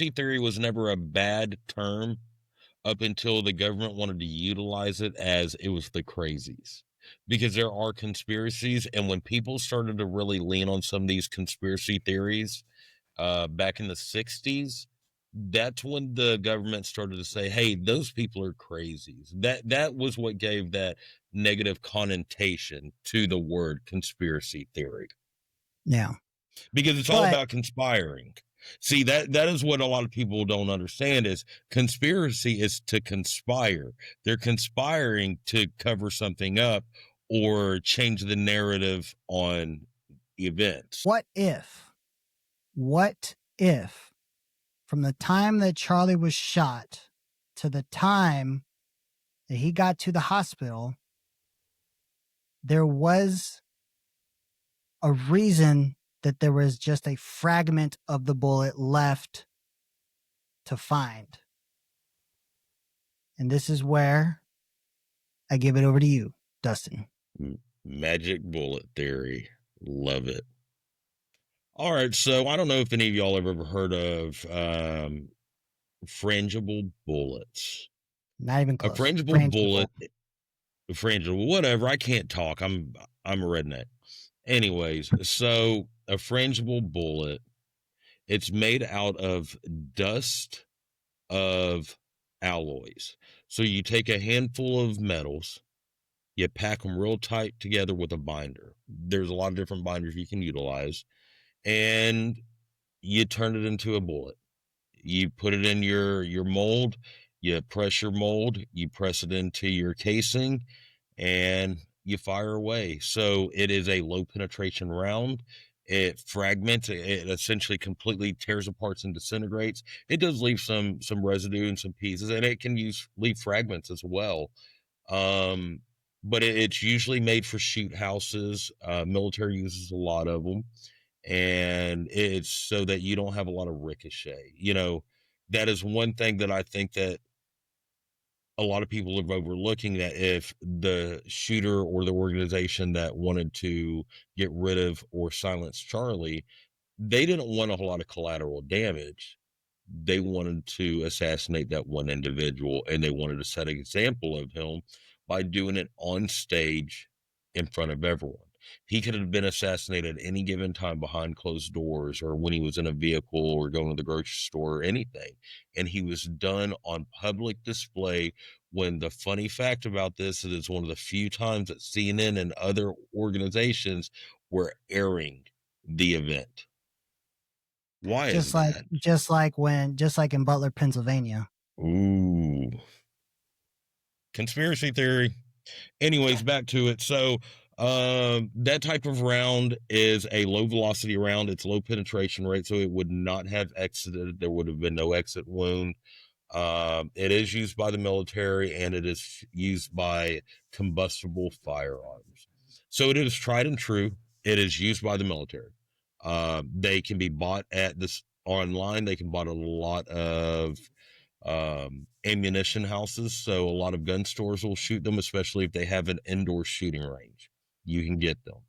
theory was never a bad term up until the government wanted to utilize it as it was the crazies. because there are conspiracies. And when people started to really lean on some of these conspiracy theories back in the 60s, that's when the government started to say, hey, those people are crazies. That was what gave that negative connotation to the word conspiracy theory. Yeah. Because it's all about conspiring. See, that is what a lot of people don't understand is conspiracy is to conspire. They're conspiring to cover something up or change the narrative on events. What if from the time that Charlie was shot to the time that he got to the hospital, there was a reason that there was just a fragment of the bullet left to find? And this is where I give it over to you, Dustin. Magic bullet theory. Love it. All right, so I don't know if any of y'all have ever heard of frangible bullets. Not even close. A frangible bullet, frangible, whatever. I can't talk. I'm a redneck. Anyways, so a frangible bullet, it's made out of dust of alloys. So you take a handful of metals, you pack them real tight together with a binder. There's a lot of different binders you can utilize, and you turn it into a bullet. You put it in your mold, you press your mold, you press it into your casing, and you fire away. So it is a low penetration round. It fragments, it essentially completely tears apart and disintegrates. It does leave some residue and some pieces, and it can leave fragments as well. But it's usually made for shoot houses. Military uses a lot of them, and it's so that you don't have a lot of ricochet. You know, that is one thing that I think that a lot of people are overlooking, that if the shooter or the organization that wanted to get rid of or silence Charlie, they didn't want a whole lot of collateral damage. They wanted to assassinate that one individual, and they wanted to set an example of him by doing it on stage in front of everyone. He could have been assassinated at any given time behind closed doors, or when he was in a vehicle or going to the grocery store or anything. And he was done on public display, when the funny fact about this is it's one of the few times that CNN and other organizations were airing the event. Why is that? Just like in Butler, Pennsylvania. Ooh. Conspiracy theory. Anyways, back to it. So that type of round is a low velocity round. It's low penetration rate, so it would not have exited. There would have been no exit wound. It is used by the military, and it is used by combustible firearms. So it is tried and true. It is used by the military. They can be bought at this online. They can buy a lot of ammunition houses. So a lot of gun stores will shoot them, especially if they have an indoor shooting range. You can get them.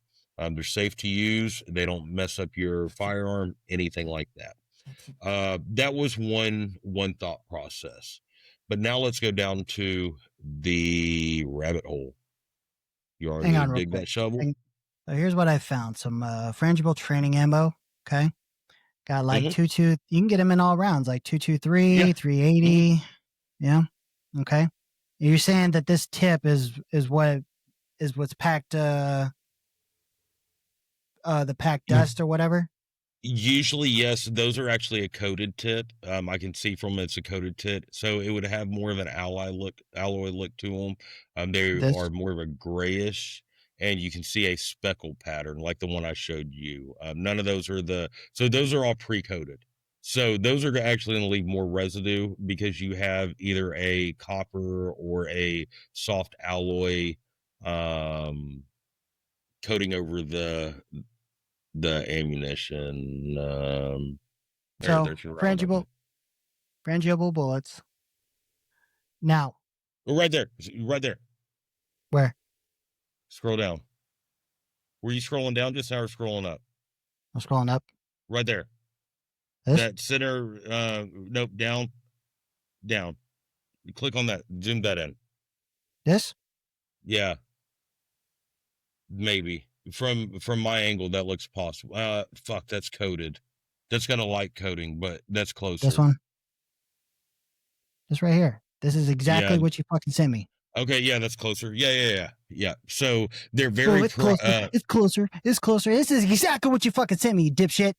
They're safe to use. They don't mess up your firearm, anything like that. That was one thought process. But now let's go down to the rabbit hole. You already Hang on real dig quick. that shovel? So here's what I found. Some frangible training ammo. Okay. Got like 2.2. You can get them in all rounds, like 223, 380. Yeah. Okay. You're saying that this tip is what's packed the packed dust or whatever? Usually, yes. Those are actually a coated tip. I can see from it's a coated tip, so it would have more of an alloy look to them. They are more of a grayish, and you can see a speckle pattern like the one I showed you. None of those are so those are all pre-coated. So those are actually going to leave more residue because you have either a copper or a soft alloy coating over the ammunition. So frangible bullets. Now, right there. where? Scroll down. Were you scrolling down just now or scrolling up? I'm scrolling up. Right there. This? That center. Nope. Down. You click on that. Zoom that in. This? Yeah. maybe from my angle that looks possible. Fuck, that's coated. That's got a light coating, but that's closer. This one. This right here. This is exactly what you fucking sent me. Okay, yeah, that's closer. Yeah. So they're very it's closer. It's closer. It's closer. This is exactly what you fucking sent me, you dipshit.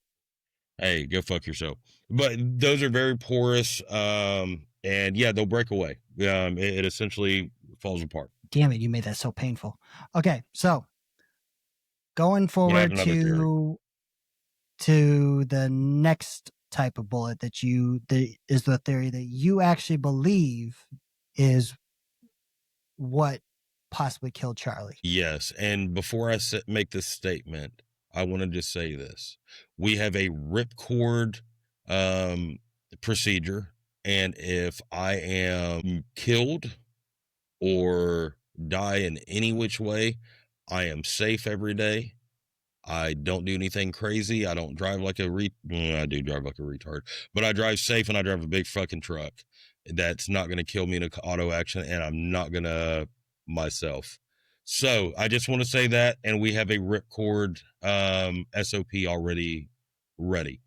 Hey, go fuck yourself. But those are very porous, and yeah, they'll break away. It essentially falls apart. Damn it, you made that so painful. Okay, so going forward to the next type of bullet that is the theory that you actually believe is what possibly killed Charlie. Yes, and before I make this statement, I want to just say this. We have a ripcord procedure, and if I am killed or die in any which way, I am safe every day. I don't do anything crazy. I don't drive like I do drive like a retard, but I drive safe and I drive a big fucking truck. That's not going to kill me in an auto action, and I'm not going to myself. So I just want to say that, and we have a ripcord SOP already ready.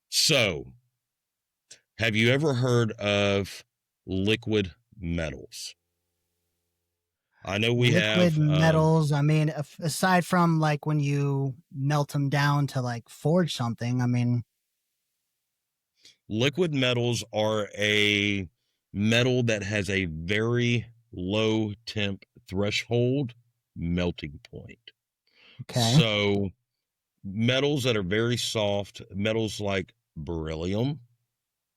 So have you ever heard of liquid metals? I know we have liquid metals. I mean, aside from like when you melt them down to like forge something, I mean, liquid metals are a metal that has a very low temp threshold melting point. Okay. So metals that are very soft, metals like beryllium,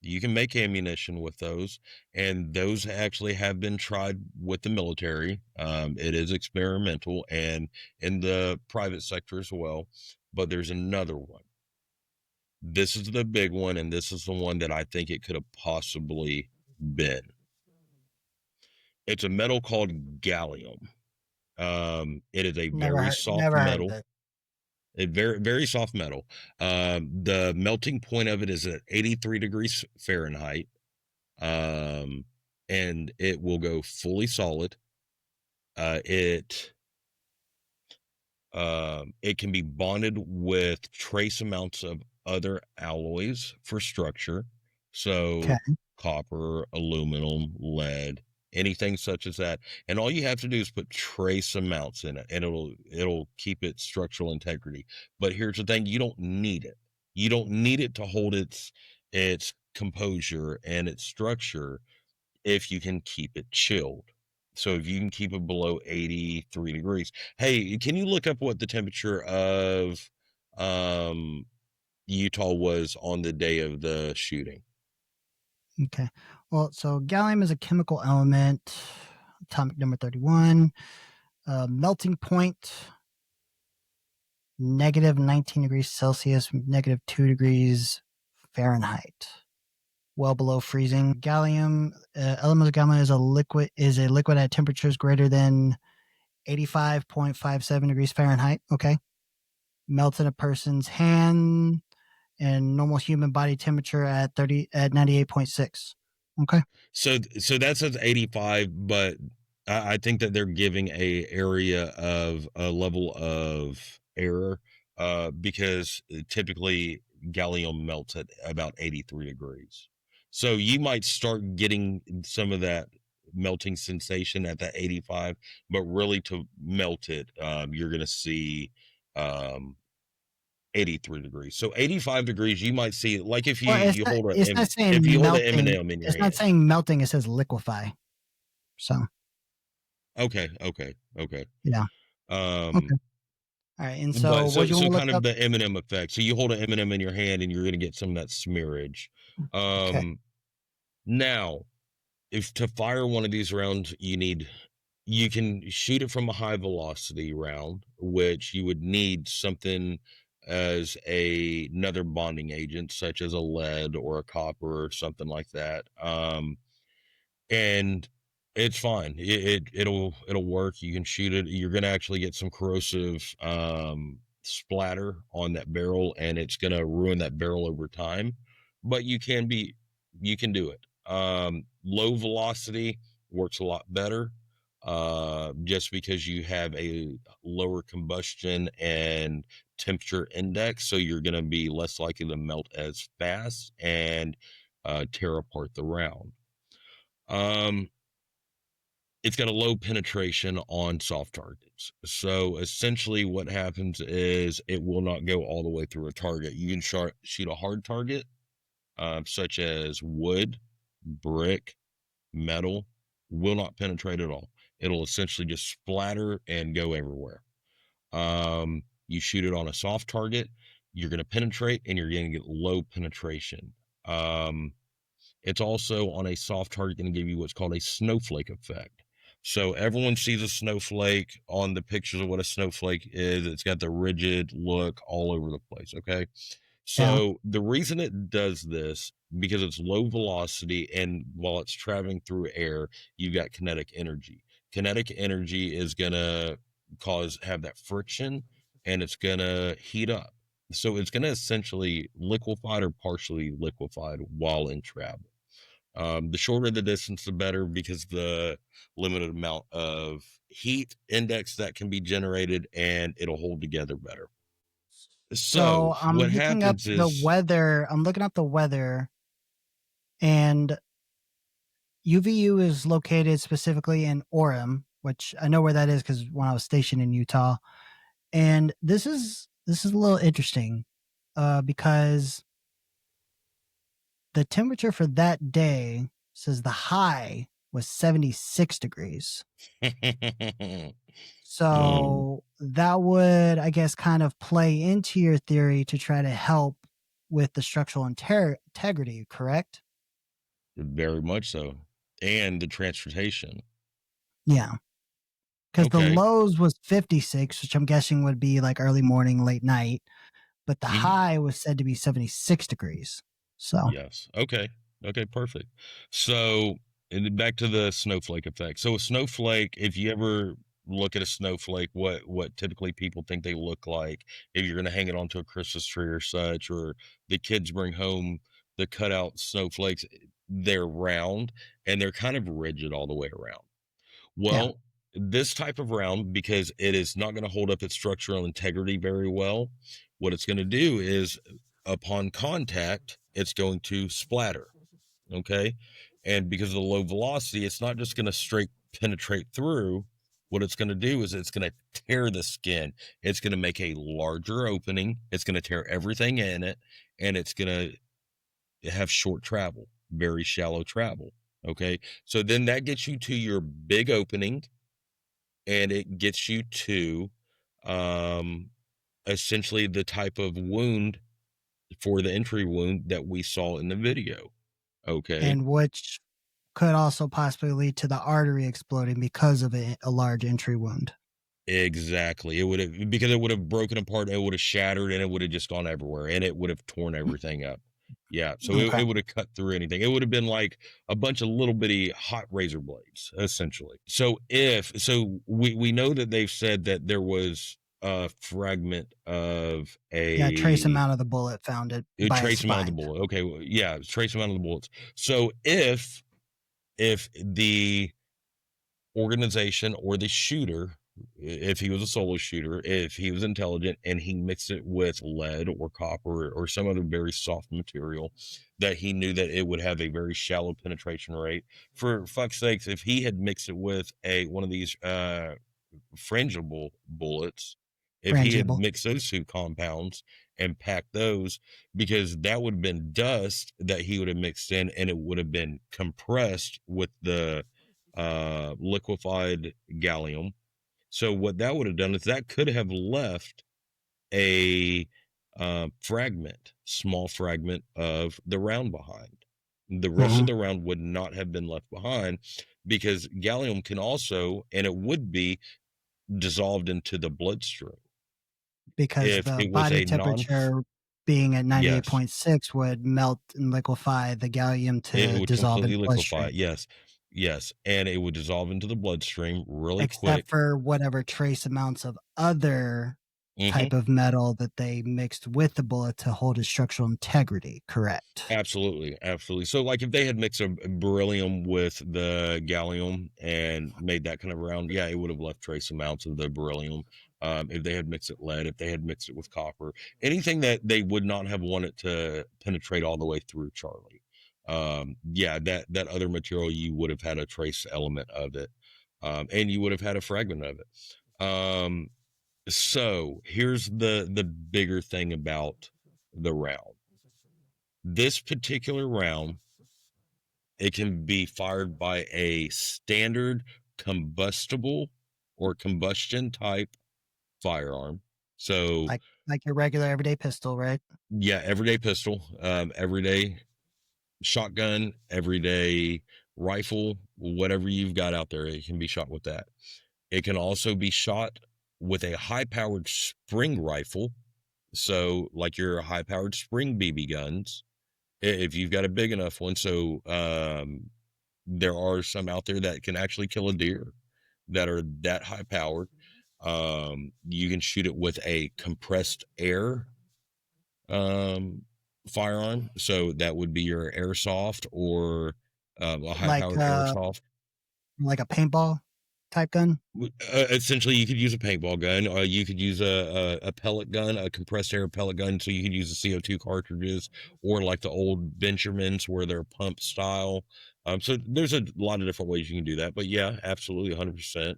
you can make ammunition with those, and those actually have been tried with the military. It is experimental and in the private sector as well, but there's another one. This is the big one, and this is the one that I think it could have possibly been. It's a metal called gallium. It is a very soft metal. A very, very soft metal. The melting point of it is at 83 degrees Fahrenheit. And it will go fully solid. It can be bonded with trace amounts of other alloys for structure. So copper, aluminum, lead, anything such as that. And all you have to do is put trace amounts in it, and it'll keep its structural integrity. But here's the thing, you don't need it. You don't need it to hold its composure and its structure if you can keep it chilled. So if you can keep it below 83 degrees. Hey, can you look up what the temperature of Utah was on the day of the shooting? Okay. Well, so gallium is a chemical element, atomic number 31, melting point, negative 19 degrees Celsius, negative 2 degrees Fahrenheit. Well below freezing. Gallium, element of gallium is a liquid at temperatures greater than 85.57 degrees Fahrenheit. Okay. Melts in a person's hand and normal human body temperature at 98.6. Okay. So that says 85, but I think that they're giving a area of a level of error because typically gallium melts at about 83 degrees. So you might start getting some of that melting sensation at that 85, but really to melt it, you're going to see 83 degrees. So 85 degrees, you might see, like if you hold an M&M in your hand. It's not saying melting, it says liquefy. So. Okay. Yeah. Okay. All right, and so kind of the M&M effect. So you hold an M&M in your hand, and you're going to get some of that smearage. Now, if to fire one of these rounds, you can shoot it from a high velocity round, which you would need something as another bonding agent, such as a lead or a copper or something like that. And it's fine. It'll work. You can shoot it. You're going to actually get some corrosive splatter on that barrel, and it's going to ruin that barrel over time. But you can do it. Low velocity works a lot better. just because you have a lower combustion and temperature index, so you're going to be less likely to melt as fast and tear apart the round. It's got a low penetration on soft targets. So essentially what happens is it will not go all the way through a target. You can shoot a hard target, such as wood, brick, metal, will not penetrate at all. It'll essentially just splatter and go everywhere. You shoot it on a soft target, you're going to penetrate and you're going to get low penetration. It's also on a soft target going to give you what's called a snowflake effect. So everyone sees a snowflake on the pictures of what a snowflake is. It's got the rigid look all over the place. Okay. So the reason it does this, because it's low velocity, and while it's traveling through air, you've got kinetic energy. Kinetic energy is going to have that friction, and it's going to heat up. So it's going to essentially liquefied or partially liquefied while in travel. The shorter the distance, the better, because the limited amount of heat index that can be generated, and it'll hold together better. So I'm what looking up happens the is weather. I'm looking up the weather, and UVU is located specifically in Orem, which I know where that is because when I was stationed in Utah. And this is a little interesting because the temperature for that day says the high was 76 degrees. So that would, I guess, kind of play into your theory to try to help with the structural integrity, correct? Very much so. And the transportation. Yeah. Because the Okay. lows was 56, which I'm guessing would be like early morning, late night. But the high was said to be 76 degrees. So yes. Okay. Okay, perfect. So back to the snowflake effect. So a snowflake, if you ever look at a snowflake, what typically people think they look like, if you're going to hang it onto a Christmas tree or such, or the kids bring home the cutout snowflakes, they're round and they're kind of rigid all the way around. Well, this type of round, because it is not going to hold up its structural integrity very well, what it's going to do is upon contact, it's going to splatter. Okay. And because of the low velocity, it's not just going to straight penetrate through. What it's going to do is it's going to tear the skin. It's going to make a larger opening. It's going to tear everything in it, and it's going to have short travel, very shallow travel. Okay. So then that gets you to your big opening, and it gets you to essentially the type of wound for the entry wound that we saw in the video. Okay. and which could also possibly lead to the artery exploding because of a large entry wound. Exactly. It would have, because it would have broken apart, it would have shattered, and it would have just gone everywhere, and it would have torn everything up. Yeah. So it would have cut through anything. It would have been like a bunch of little bitty hot razor blades, essentially. So we know that they've said that there was a fragment of a trace amount of the bullet found it by trace amount of the bullet. Okay. Well, yeah, trace amount of the bullets. So if the organization or the shooter, if he was a solo shooter, if he was intelligent and he mixed it with lead or copper or some other very soft material, that he knew that it would have a very shallow penetration rate. For fuck's sakes, if he had mixed it with one of these frangible bullets, if he had mixed those two compounds and packed those, because that would have been dust that he would have mixed in, and it would have been compressed with the liquefied gallium. So what that would have done is that could have left a small fragment of the round behind. The rest of the round would not have been left behind, because gallium can also, and it would be, dissolved into the bloodstream. Because if the it was body a temperature being at 98.6 would melt and liquefy the gallium to it would dissolve in completely the liquefy. bloodstream. Yes, and it would dissolve into the bloodstream really quick. Except for whatever trace amounts of other type of metal that they mixed with the bullet to hold its structural integrity, correct? Absolutely, absolutely. So, like, if they had mixed a beryllium with the gallium and made that kind of round, yeah, it would have left trace amounts of the beryllium. If they had mixed it lead, if they had mixed it with copper, anything that they would not have wanted to penetrate all the way through, Charlie. Yeah, that other material, you would have had a trace element of it, and you would have had a fragment of it. So here's the bigger thing about the round. This particular round, it can be fired by a standard combustible or combustion type firearm. So like your regular everyday pistol, right? yeah, everyday pistol, everyday shotgun, everyday rifle, whatever you've got out there, it can be shot with that. It can also be shot with a high-powered spring rifle. So like your high-powered spring BB guns, if you've got a big enough one. So there are some out there that can actually kill a deer that are that high powered. You can shoot it with a compressed air firearm. So that would be your airsoft or a high powered airsoft. Like a paintball type gun? Essentially, you could use a paintball gun. You could use a pellet gun, a compressed air pellet gun. So you could use the CO2 cartridges, or like the old Benjamins where they're pump style. So there's a lot of different ways you can do that. But yeah, absolutely, 100%.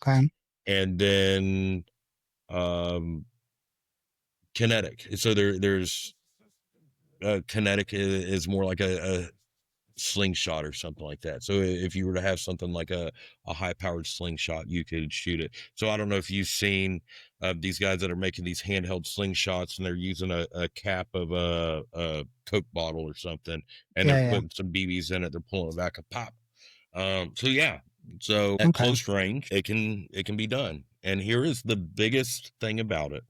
Okay. And then kinetic. So there's kinetic is more like a slingshot or something like that. So if you were to have something like a high powered slingshot, you could shoot it. So I don't know if you've seen these guys that are making these handheld slingshots and they're using a cap of a Coke bottle or something, and they're putting some BBs in it. They're pulling it back a pop. So yeah, so at close range, it can be done. And here is the biggest thing about it.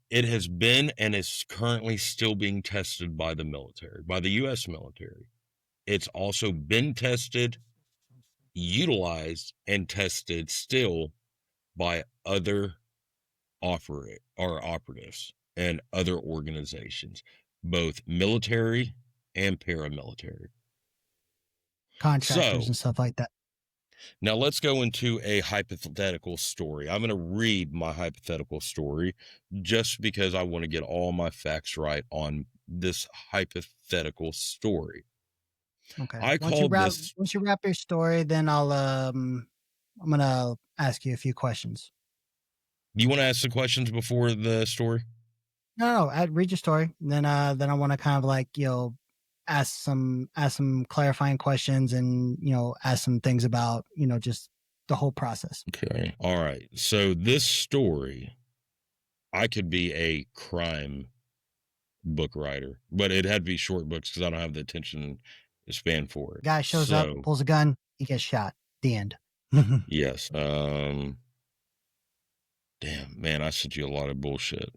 It has been and is currently still being tested by the military, by the U.S. military. It's also been tested, utilized, and tested still by other operatives and other organizations, both military and paramilitary. Contractors and stuff like that. Now let's go into a hypothetical story. I'm going to read my hypothetical story just because I want to get all my facts right on this hypothetical story. Okay. Once you wrap your story, then I'm going to ask you a few questions. You want to ask the questions before the story? No, I'd read your story. Then I want to kind of like, ask some clarifying questions and, ask some things about, just the whole process. Okay. All right. So this story, I could be a crime book writer, but it had to be short books because I don't have the attention span for it. Guy shows up, pulls a gun, he gets shot. The end. Yes. Damn, man, I sent you a lot of bullshit.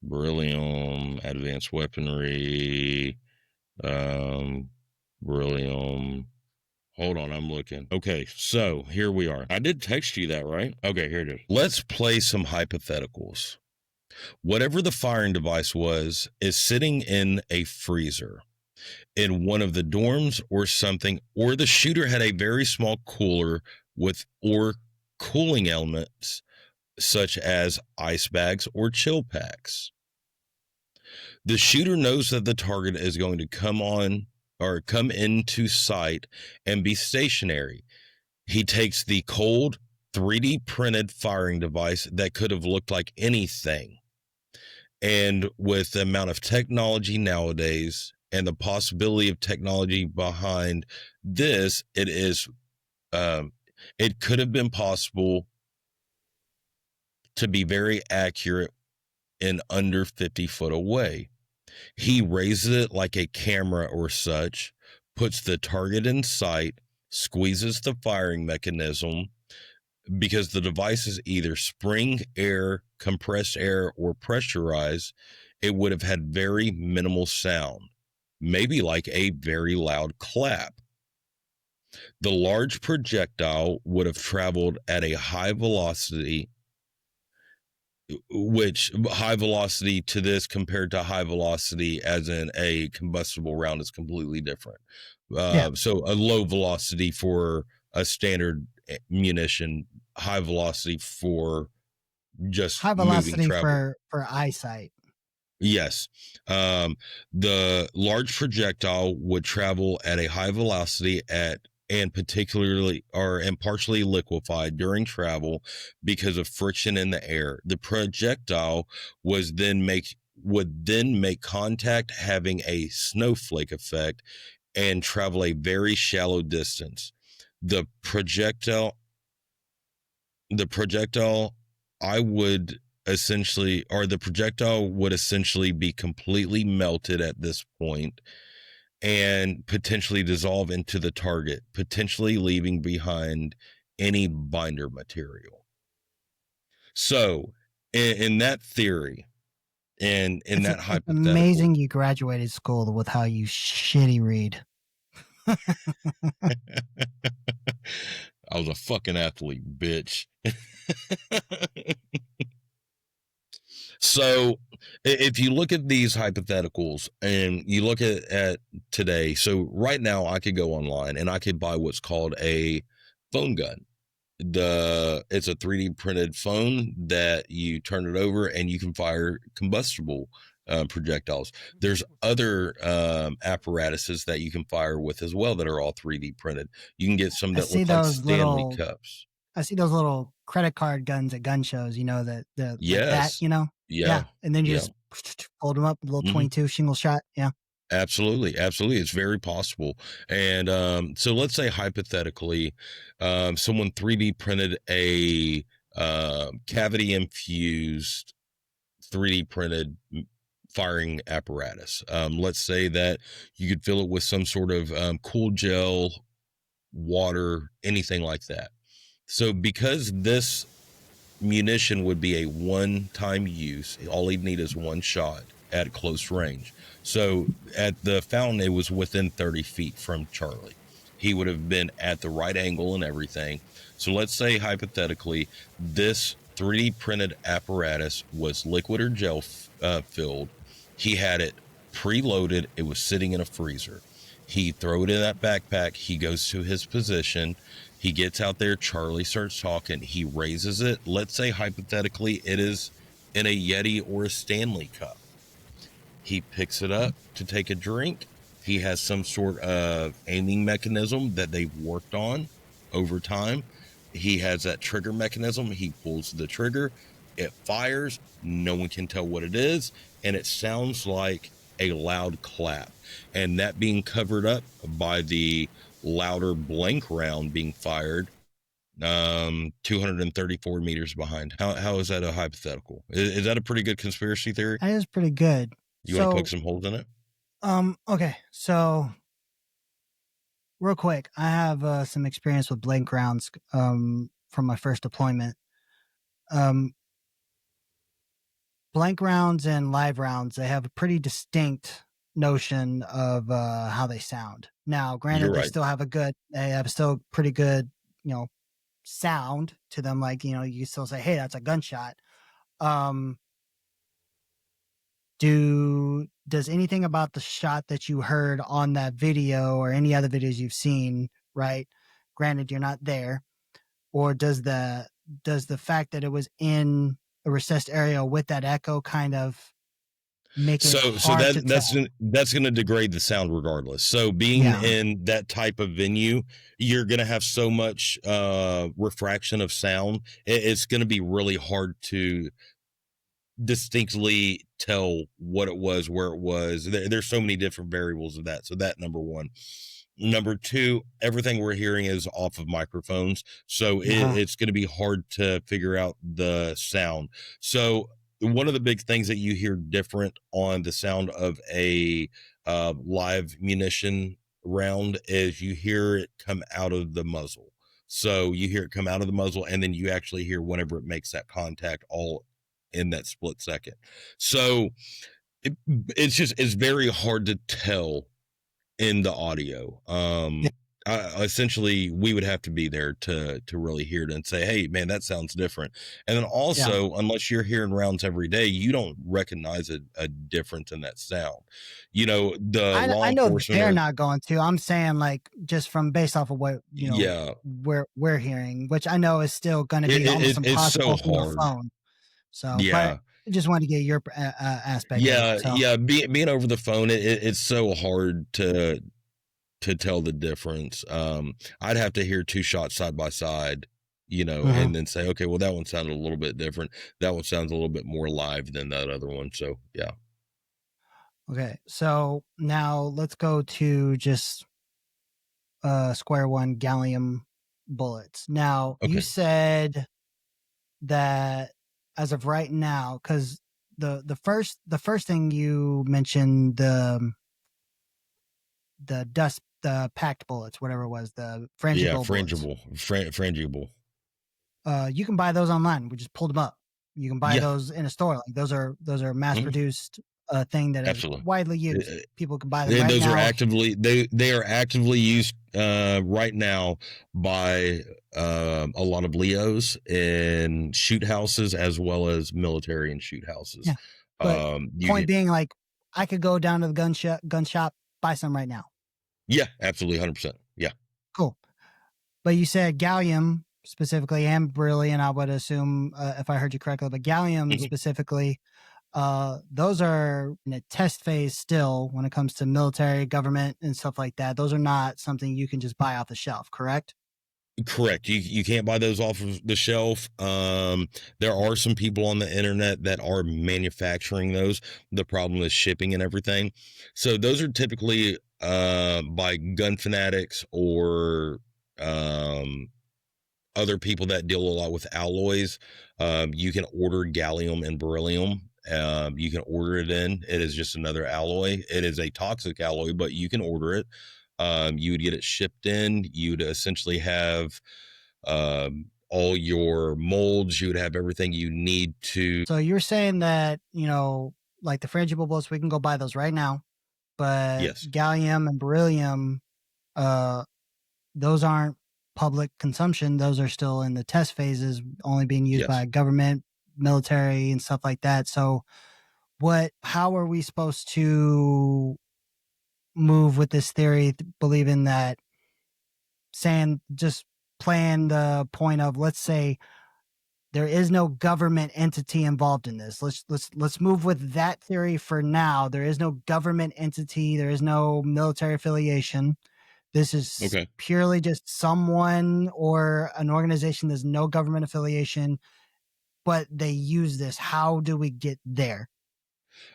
Beryllium, advanced weaponry, beryllium. Hold on, I'm looking. Okay, so here we are. I did text you that, right? Okay, here it is. Let's play some hypotheticals. Whatever the firing device was is sitting in a freezer in one of the dorms or something, or the shooter had a very small cooler or cooling elements such as ice bags or chill packs. The shooter knows that the target is going to come into sight and be stationary. He takes the cold 3D printed firing device that could have looked like anything. And with the amount of technology nowadays and the possibility of technology behind this, it could have been possible to be very accurate in under 50 foot away. He raises it like a camera or such, puts the target in sight, squeezes the firing mechanism, because the device is either spring air, compressed air, or pressurized. It would have had very minimal sound, maybe like a very loud clap. The large projectile would have traveled at a high velocity which high velocity to this compared to high velocity as in a combustible round is completely different. So a low velocity for a standard munition, high velocity for just High moving velocity travel. for eyesight. Yes. The large projectile would travel at a high velocity and partially liquefied during travel because of friction in the air. The projectile would then make contact, having a snowflake effect, and travel a very shallow distance. The projectile would essentially be completely melted at this point and potentially dissolve into the target, potentially leaving behind any binder material. So in that theory, and in that It's hypothetical, amazing you graduated school with how you shitty read. I was a fucking athlete, bitch. So if you look at these hypotheticals and you look at today, so right now I could go online and I could buy what's called a phone gun. It's a 3D printed phone that you turn it over and you can fire combustible projectiles. There's other apparatuses that you can fire with as well that are all 3D printed. You can get some that look like Stanley cups. I see those little credit card guns at gun shows, you know, that like that, Yes. you know? Yeah. And then you Yeah. just fold them up, a little Mhm. 22 shingle shot. Yeah. Absolutely. Absolutely. It's very possible. And so let's say hypothetically, someone 3D printed a cavity infused 3D printed firing apparatus. Let's say that you could fill it with some sort of cool gel, water, anything like that. So because this munition would be a one-time use, all he'd need is one shot at close range. So at the fountain, it was within 30 feet from Charlie. He would have been at the right angle and everything. So let's say hypothetically, this 3D printed apparatus was liquid or gel filled. He had it preloaded. It was sitting in a freezer. He throw it in that backpack. He goes to his position. He gets out there. Charlie starts talking. He raises it. Let's say hypothetically it is in a Yeti or a Stanley cup. He picks it up to take a drink. He has some sort of aiming mechanism that they've worked on over time. He has that trigger mechanism. He pulls the trigger. It fires. No one can tell what it is. And it sounds like a loud clap. And that being covered up by the louder blank round being fired 234 meters behind. How is that a hypothetical? Is that a pretty good conspiracy theory? That is pretty good. You want to poke some holes in it? Okay. So real quick, I have some experience with blank rounds from my first deployment. Blank rounds and live rounds, they have a pretty distinct notion of how they sound. Now, granted, You're they right. still have still pretty good, sound to them. Like, you still say, hey, that's a gunshot. Does anything about the shot that you heard on that video or any other videos you've seen, right? Granted, you're not there, or does the fact that it was in a recessed area with that echo kind of make it hard to tell? That's going to degrade the sound regardless. So being in that type of venue, you're going to have so much refraction of sound. It's going to be really hard to distinctly tell what it was, where it was. There's so many different variables of that. So that, number one. Number two, everything we're hearing is off of microphones. So it's going to be hard to figure out the sound. So one of the big things that you hear different on the sound of a live munition round is you hear it come out of the muzzle. So you hear it come out of the muzzle, and then you actually hear whenever it makes that contact all in that split second. So it's very hard to tell in the audio. essentially we would have to be there to really hear it and say, hey man, that sounds different. And then Yeah. also, unless you're hearing rounds every day, you don't recognize a difference in that sound. You know, the law I know enforcement they're are, not going to. I'm saying like just from based off of what yeah, we're hearing, which I know is still going to be almost it's so impossible through a hard. phone. So, but Yeah. I just wanted to get your aspect of it. Yeah, So, yeah. Being over the phone, it's so hard to tell the difference. I'd have to hear two shots side by side, you know, mhm. and then say, okay, well, that one sounded a little bit different. That one sounds a little bit more live than that other one. So yeah. Okay. So now let's go to just square one, gallium bullets. Now you Okay. said that as of right now, because the first thing you mentioned, the packed bullets, whatever it was, the Yeah, frangible bullets. frangible. You can buy those online. We just pulled them up. You can buy Yeah, those in a store. Like those are mass mhm, produced thing that is absolutely. widely Uh, used. People can buy them And right those are now. actively they are actively used right now by a lot of Leos in shoot houses as well as military and shoot houses. Yeah. But You point get, being, like, I could go down to the gun shop, buy some right now. yeah, absolutely, 100%. Yeah. Cool. But you said gallium specifically and beryllium, I would assume, if I heard you correctly, but gallium Mhm. specifically, those are in a test phase still when it comes to military, government, and stuff like that. Those are not something you can just buy off the shelf, correct? Correct. You can't buy those off of the shelf. There are some people on the internet that are manufacturing those. The problem is shipping and everything. So those are typically by gun fanatics or um other people that deal a lot with alloys. You can order gallium and beryllium. You can order it in. It is just another alloy. It is a toxic alloy, but you can order it. You would get it shipped in. You'd essentially have all your molds. You would have everything you need to. So you're saying that, like the frangible bullets, we can go buy those right now, but Yes, gallium and beryllium, uh, those aren't public consumption. Those are still in the test phases, only being used yes. by government, military, and stuff like that. So, how are we supposed to move with this theory, believing that, saying, just playing the point of, let's say, there is no government entity involved in this. Let's move with that theory for now. There is no government entity. There is no military affiliation. This is Okay. purely just someone or an organization. There's no government affiliation, but they use this. How do we get there?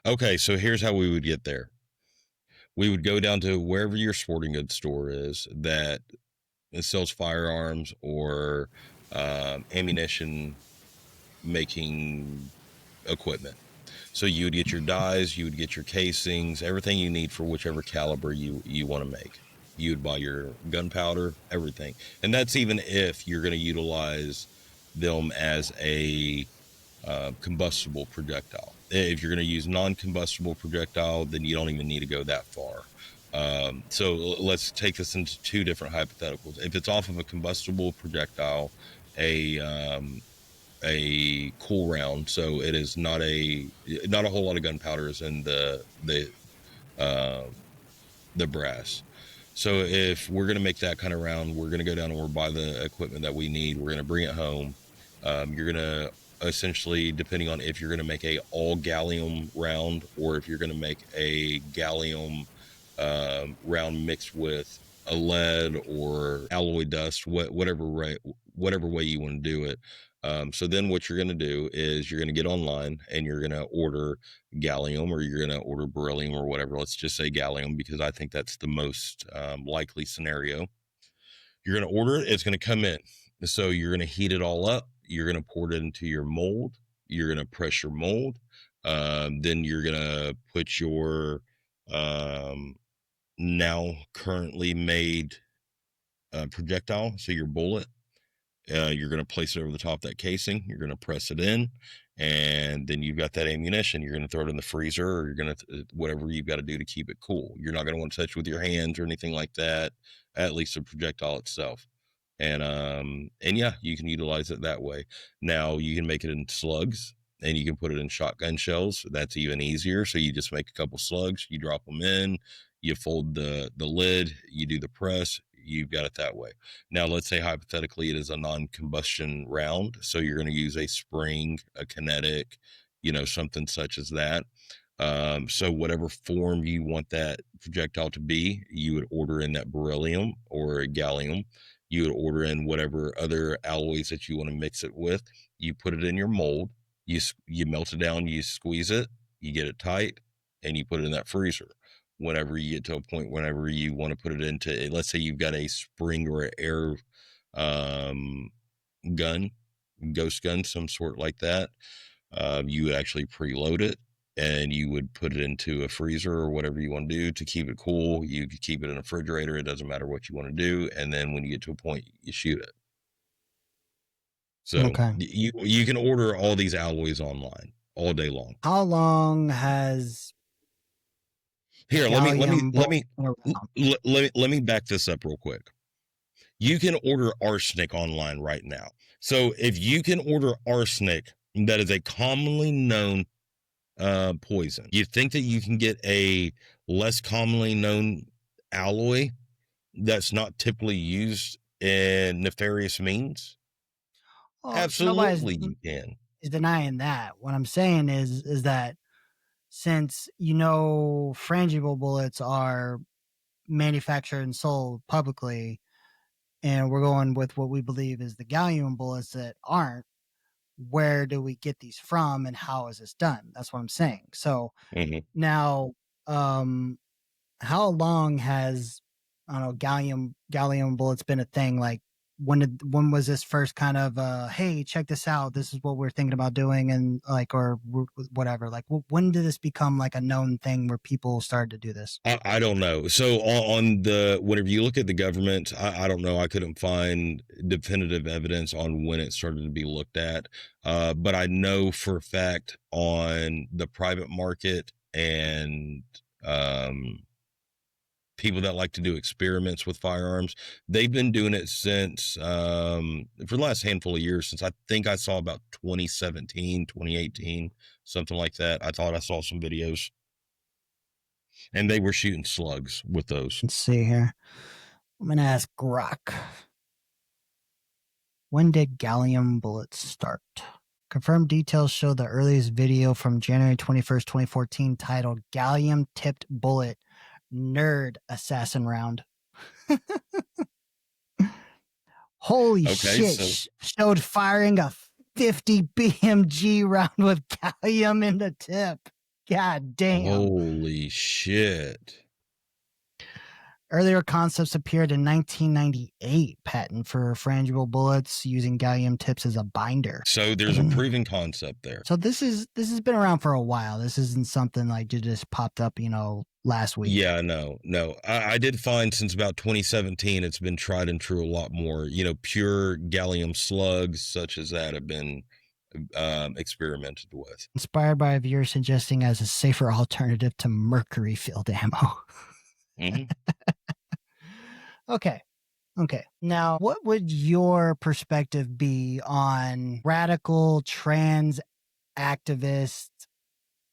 Okay. So here's how we would get there. We would go down to wherever your sporting goods store is that it sells firearms or ammunition making equipment. So you would get your dies, you would get your casings, everything you need for whichever caliber you want to make. You would buy your gunpowder, everything, and that's even if you're going to utilize them as a combustible projectile. If you're going to use non-combustible projectile, then you don't even need to go that far. So let's take this into two different hypotheticals. If it's off of a combustible projectile, a cool round, so it is not a whole lot of gunpowder is in uh, the brass. So if we're going to make that kind of round, we're going to go down and we'll buy the equipment that we need. We're going to bring it home. You're going to essentially, depending on if you're going to make a all gallium round or if you're going to make a gallium round mixed with a lead or alloy dust, whatever way you want to do it. So then what you're going to do is you're going to get online and you're going to order gallium or you're going to order beryllium or whatever. Let's just say gallium because I think that's the most likely scenario. You're going to order it. It's going to come in. So you're going to heat it all up. You're going to pour it into your mold. You're going to press your mold. Then you're going to put your now currently made projectile, so your bullet, You're going to place it over the top of that casing. You're going to press it in, and then you've got that ammunition. You're going to throw it in the freezer, or you're going to whatever you've got to do to keep it cool. You're not going to want to touch it with your hands or anything like that. At least the projectile itself. And yeah, you can utilize it that way. Now you can make it in slugs, and you can put it in shotgun shells. That's even easier. So you just make a couple slugs, you drop them in, you fold the lid, you do the press, you've got it that way. Now, let's say hypothetically it is a non-combustion round. So you're going to use a spring, a kinetic, something such as that. So whatever form you want that projectile to be, you would order in that beryllium or gallium. You would order in whatever other alloys that you want to mix it with. You put it in your mold. You melt it down. You squeeze it. You get it tight, and you put it in that freezer. Whenever you get to a point, whenever you want to put it into, let's say you've got a spring or an air gun, ghost gun, some sort like that. You would actually preload it, and you would put it into a freezer or whatever you want to do to keep it cool. You could keep it in a refrigerator. It doesn't matter what you want to do. And then when you get to a point, you shoot it. So Okay. you can order all these alloys online all day long. How long has Here, let me around? back this up real quick. You can order arsenic online right now. So if you can order arsenic, that is a commonly known poison, you think that you can get a less commonly known alloy that's not typically used in nefarious means? Well, Absolutely, you can. Is denying that. What I'm saying is that since frangible bullets are manufactured and sold publicly, and we're going with what we believe is the gallium bullets that aren't, where do we get these from, and how is this done? That's what I'm saying. So now, how long has, I don't know, gallium bullets been a thing? Like, when was this first kind of hey, check this out, this is what we're thinking about doing, and like, or whatever, like when did this become like a known thing where people started to do this? I don't know. So whenever you look at the government, I don't know, I couldn't find definitive evidence on when it started to be looked at, but I know for a fact on the private market and people that like to do experiments with firearms, they've been doing it since for the last handful of years, since I think I saw about 2017, 2018, something like that. I thought I saw some videos, and they were shooting slugs with those. Let's see here. I'm gonna ask Grok, when did gallium bullets start? Confirmed details show the earliest video from January 21st, 2014, titled Gallium Tipped Bullet Nerd Assassin Round. Holy shit. Showed firing a 50 BMG round with gallium in the tip. God damn. Holy shit. Earlier concepts appeared in 1998 patent for frangible bullets using gallium tips as a binder. So there's a proven concept there. So this has been around for a while. This isn't something like it just popped up, last week. Yeah, no. I did find since about 2017, it's been tried and true a lot more. Pure gallium slugs such as that have been experimented with. Inspired by a viewer suggesting as a safer alternative to mercury-filled ammo. Okay. Now, what would your perspective be on radical trans activist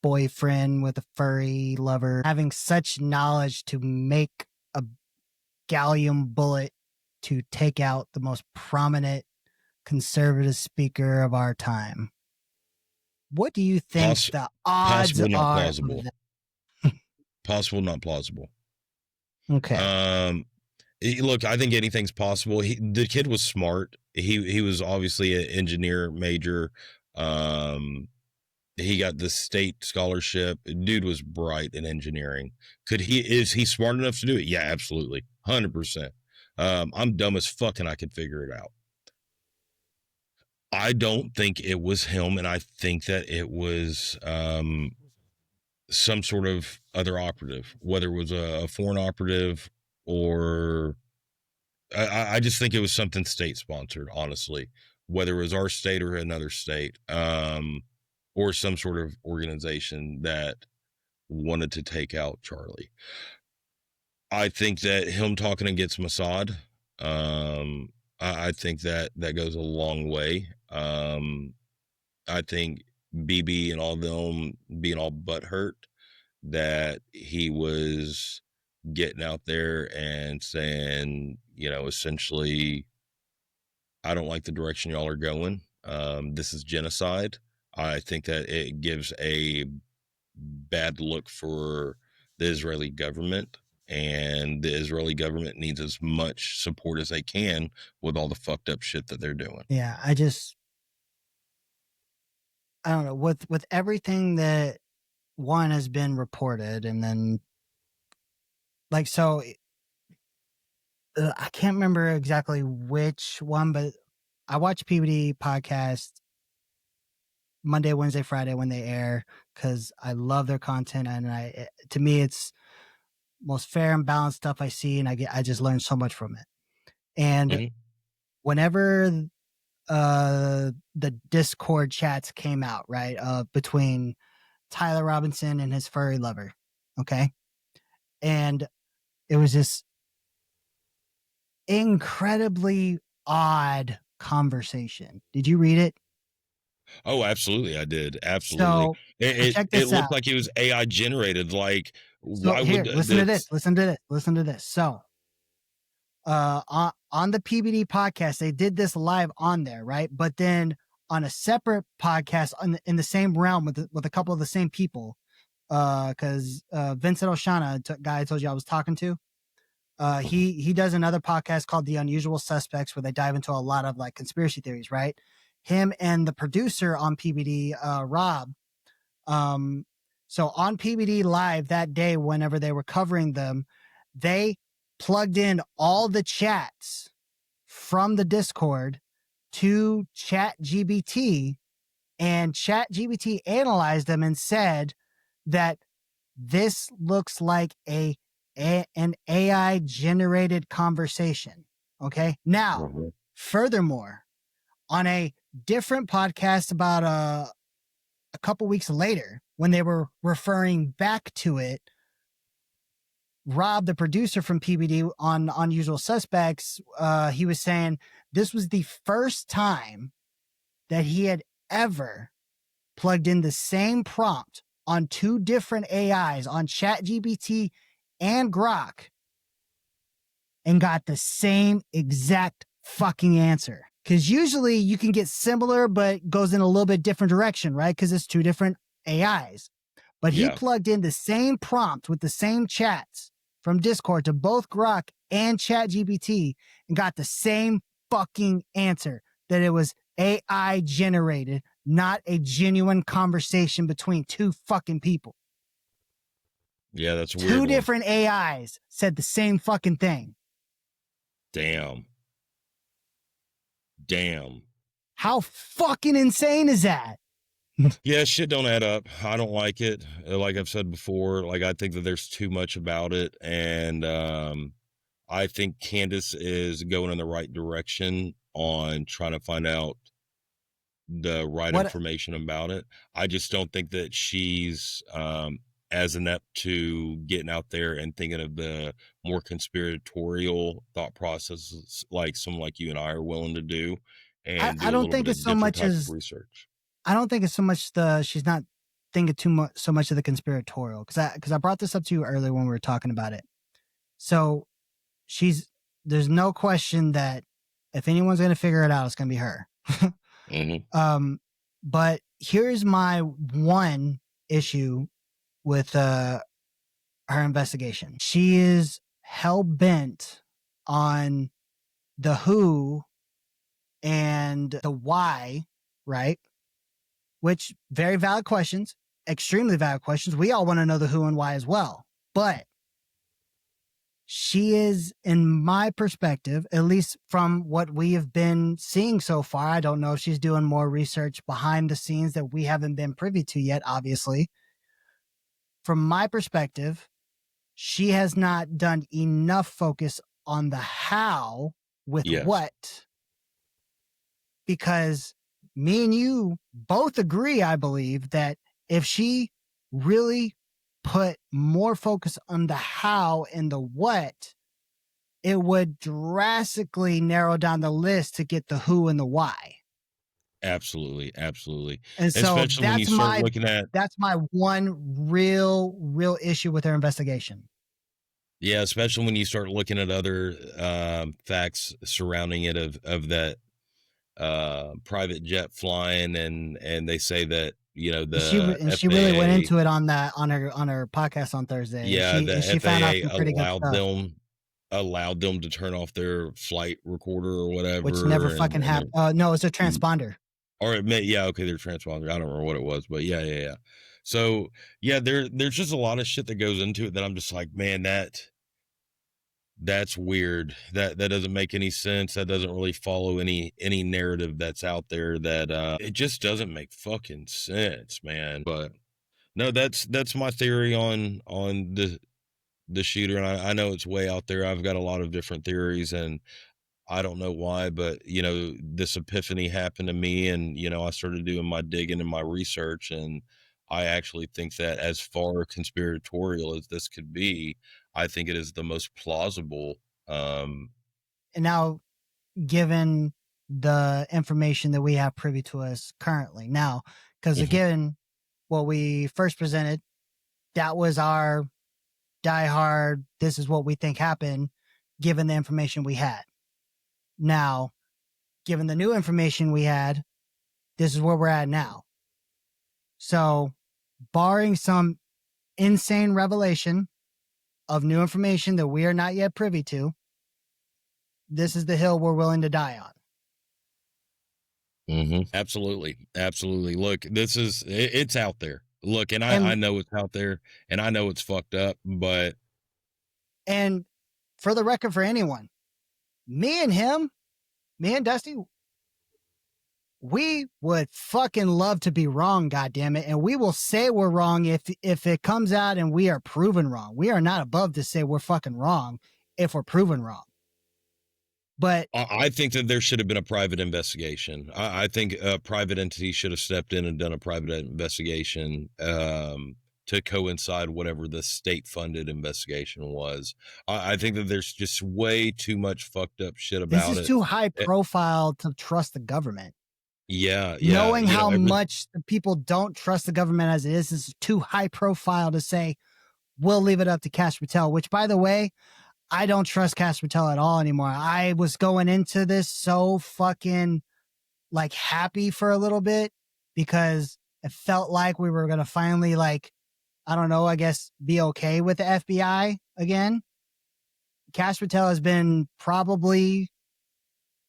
boyfriend with a furry lover having such knowledge to make a gallium bullet to take out the most prominent conservative speaker of our time? What do you think the odds possible, not are? Plausible. Possible, not plausible. Okay. Look, I think anything's possible. The kid was smart. He was obviously an engineer major. He got the state scholarship. Dude was bright in engineering. Is he smart enough to do it? Yeah, absolutely. 100%. I'm dumb as fuck and I could figure it out. I don't think it was him, and I think that it was some sort of other operative, whether it was a foreign operative or I just think it was something state sponsored, honestly, whether it was our state or another state, or some sort of organization that wanted to take out Charlie. I think that him talking against Mossad, I think that that goes a long way. I think BB and all them being all butthurt that he was getting out there and saying, you know, essentially, I don't like the direction y'all are going. This is genocide. I think that it gives a bad look for the Israeli government, and the Israeli government needs as much support as they can with all the fucked up shit that they're doing. Yeah, I don't know, with everything that one has been reported, and then like, so I can't remember exactly which one, but I watch PBD podcast Monday, Wednesday, Friday when they air, because I love their content, and to me it's most fair and balanced stuff I see, and I just learn so much from it. And whenever the Discord chats came out, right, between Tyler Robinson and his furry lover, okay, and it was this incredibly odd conversation. Did you read it? Oh, absolutely, I did. Absolutely. So check It this looked out. like it was AI generated. Like, So why here, would listen to this. Listen to this. Listen to this. So, on the PBD podcast, they did this live on there, right? But then on a separate podcast in the same realm with a couple of the same people, because Vincent Oshana, guy I told you I was talking to, he does another podcast called The Unusual Suspects, where they dive into a lot of like conspiracy theories, right? Him and the producer on PBD, Rob. So on PBD Live that day, whenever they were covering them, they plugged in all the chats from the Discord to ChatGPT, and ChatGPT analyzed them and said that this looks like an AI generated conversation. Okay. Now, furthermore, on a different podcast about a couple weeks later, when they were referring back to it, Rob, the producer from PBD on Unusual Suspects, he was saying this was the first time that he had ever plugged in the same prompt on two different AIs, on ChatGPT and Grok, and got the same exact fucking answer. Because usually you can get similar, but goes in a little bit different direction, right? Because it's two different AIs. But he plugged in the same prompt with the same chats from Discord to both Grok and ChatGPT and got the same fucking answer, that it was AI generated, not a genuine conversation between two fucking people. Yeah, that's weird. Two different AIs said the same fucking thing. Damn. How fucking insane is that? Yeah, shit don't add up. I don't like it. Like I've said before, like I think that there's too much about it, and I think Candace is going in the right direction on trying to find out the right information about it. I just don't think that she's as inept to getting out there and thinking of the more conspiratorial thought processes like someone like you and I are willing to do. And I don't think it's so much as research. I don't think it's so much she's not thinking so much of the conspiratorial, because I brought this up to you earlier when we were talking about it. So there's no question that if anyone's going to figure it out, it's going to be her. But here's my one issue with her investigation. She is hell bent on the who and the why, right? Which very valid questions, extremely valid questions. We all want to know the who and why as well. But she is, in my perspective, at least from what we have been seeing so far, I don't know if she's doing more research behind the scenes that we haven't been privy to yet, obviously. From my perspective, she has not done enough focus on the how with Yes. what, because me and you both agree, I believe, that if she really put more focus on the how and the what, it would drastically narrow down the list to get the who and the why. Absolutely. Absolutely. And so Especially when you start looking at, that's my one real issue with her investigation. yeah, especially when you start looking at other facts surrounding it of that private jet flying, and they say that, you know, the She really went FAA, into it on her podcast on Thursday. yeah, the She found out FAA some pretty good stuff, allowed them to turn off their flight recorder or whatever, which never fucking happened. No, it's a transponder. Or it may, yeah, okay, they're transponder. I don't remember what it was, but yeah. So yeah, there's just a lot of shit that goes into it that I'm just like, man, that's weird. That doesn't make any sense. That doesn't really follow any narrative that's out there. That it just doesn't make fucking sense, man. But no, that's my theory on the shooter, and I know it's way out there. I've got a lot of different theories, and I don't know why, but, you know, this epiphany happened to me, and, you know, I started doing my digging and my research, and I actually think that, as far conspiratorial as this could be, I think it is the most plausible. And now, given the information that we have privy to us currently now, because again, what we first presented, that was our diehard, this is what we think happened, given the information we had. Now, given the new information we had, this is where we're at now. So, barring some insane revelation of new information that we are not yet privy to, this is the hill we're willing to die on. Absolutely. Look, it's out there. Look, and I know it's out there, and I know it's fucked up, but. And for the record, for anyone, me and Dusty, we would fucking love to be wrong, goddammit. And we will say we're wrong if it comes out and we are proven wrong. We are not above to say we're fucking wrong if we're proven wrong. But I think that there should have been a private investigation. I think a private entity should have stepped in and done a private investigation to coincide whatever the state-funded investigation was. I think that there's just way too much fucked up shit about it. This is too high profile to trust the government. Yeah. Knowing how much the people don't trust the government as it is too high profile to say, we'll leave it up to Kash Patel, which, by the way, I don't trust Kash Patel at all anymore. I was going into this so fucking like happy for a little bit because it felt like we were going to finally, like, I don't know, I guess be okay with the FBI again. Kash Patel has been probably,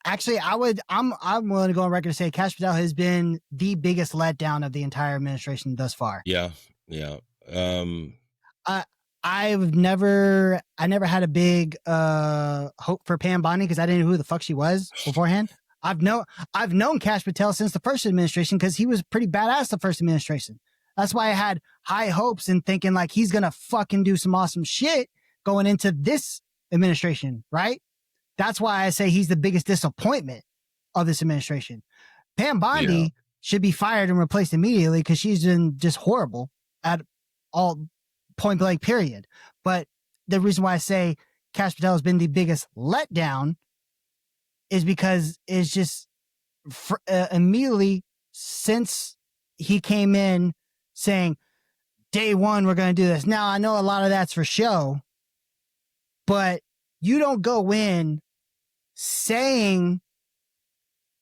actually, I'm willing to go on record to say Kash Patel has been the biggest letdown of the entire administration thus far. Yeah. I never had a big hope for Pam Bondi because I didn't know who the fuck she was beforehand. I've known Kash Patel since the first administration because he was pretty badass the first administration. That's why I had high hopes and thinking like he's gonna fucking do some awesome shit going into this administration, right? That's why I say he's the biggest disappointment of this administration. Pam Bondi should be fired and replaced immediately because she's been just horrible at all point blank period. But the reason why I say Kash Patel has been the biggest letdown is because it's just immediately since he came in saying day one, we're going to do this. Now I know a lot of that's for show, but you don't go in saying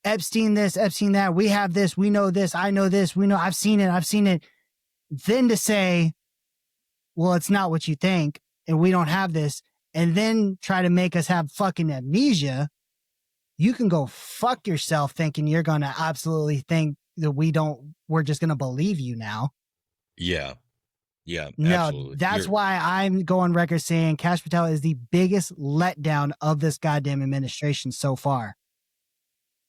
Epstein this, Epstein that, we have this, we know this, I know this, we know, I've seen it. Then to say, well, it's not what you think, and we don't have this, and then try to make us have fucking amnesia, you can go fuck yourself thinking you're going to absolutely think that we're just going to believe you now. Yeah. No, absolutely. That's why I'm going record saying Kash Patel is the biggest letdown of this goddamn administration so far.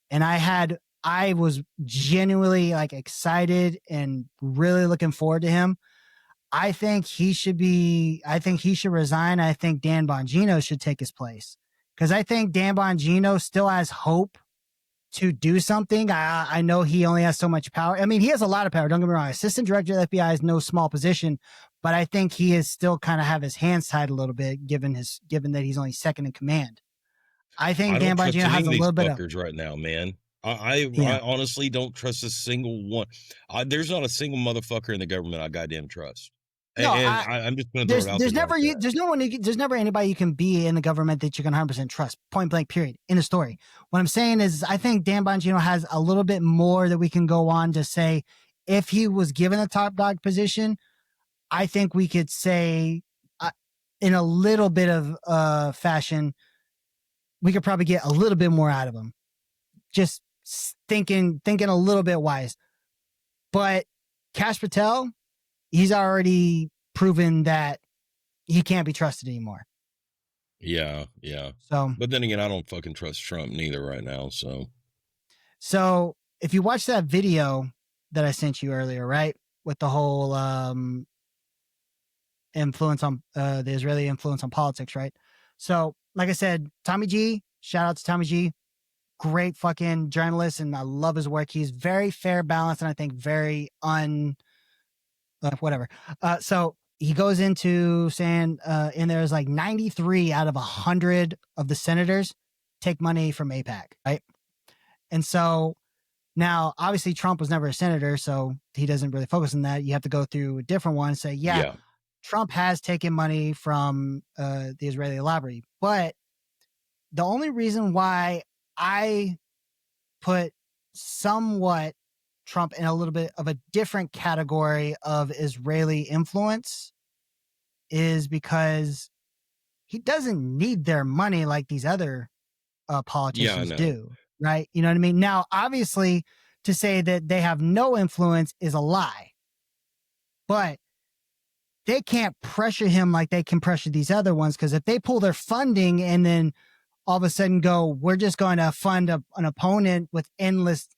And I was genuinely like excited and really looking forward to him. I think he should resign. I think Dan Bongino should take his place because I think Dan Bongino still has hope to do something. I know he only has so much power. I mean, he has a lot of power. Don't get me wrong. Assistant director of the FBI is no small position, but I think he is still kind of have his hands tied a little bit, given that he's only second in command. I think Dan Bongino has a little bit of right now, man. I honestly don't trust a single one. There's not a single motherfucker in the government I goddamn trust. No, I'm just going to throw it out there. There's never anybody you can be in the government that you can 100% trust. Point blank, period. In the story. What I'm saying is, I think Dan Bongino has a little bit more that we can go on to say. If he was given a top dog position, I think we could say, in a little bit of fashion, we could probably get a little bit more out of him. Just thinking a little bit wise. But Kash Patel, he's already proven that he can't be trusted anymore. Yeah. So, but then again, I don't fucking trust Trump neither right now. So if you watch that video that I sent you earlier, right, with the whole influence on the Israeli influence on politics, right? So, like I said, Tommy G, shout out to Tommy G, great fucking journalist, and I love his work. He's very fair, balanced, and I think very whatever. So he goes into saying, and there's like 93 out of 100 of the senators take money from AIPAC, right? And so now, obviously, Trump was never a senator, so he doesn't really focus on that. You have to go through a different one and say, yeah. Trump has taken money from the Israeli lobby. But the only reason why I put somewhat Trump in a little bit of a different category of Israeli influence is because he doesn't need their money like these other politicians do, right? You know what I mean? Now, obviously, to say that they have no influence is a lie, but they can't pressure him like they can pressure these other ones, because if they pull their funding and then all of a sudden go, we're just going to fund an opponent with endless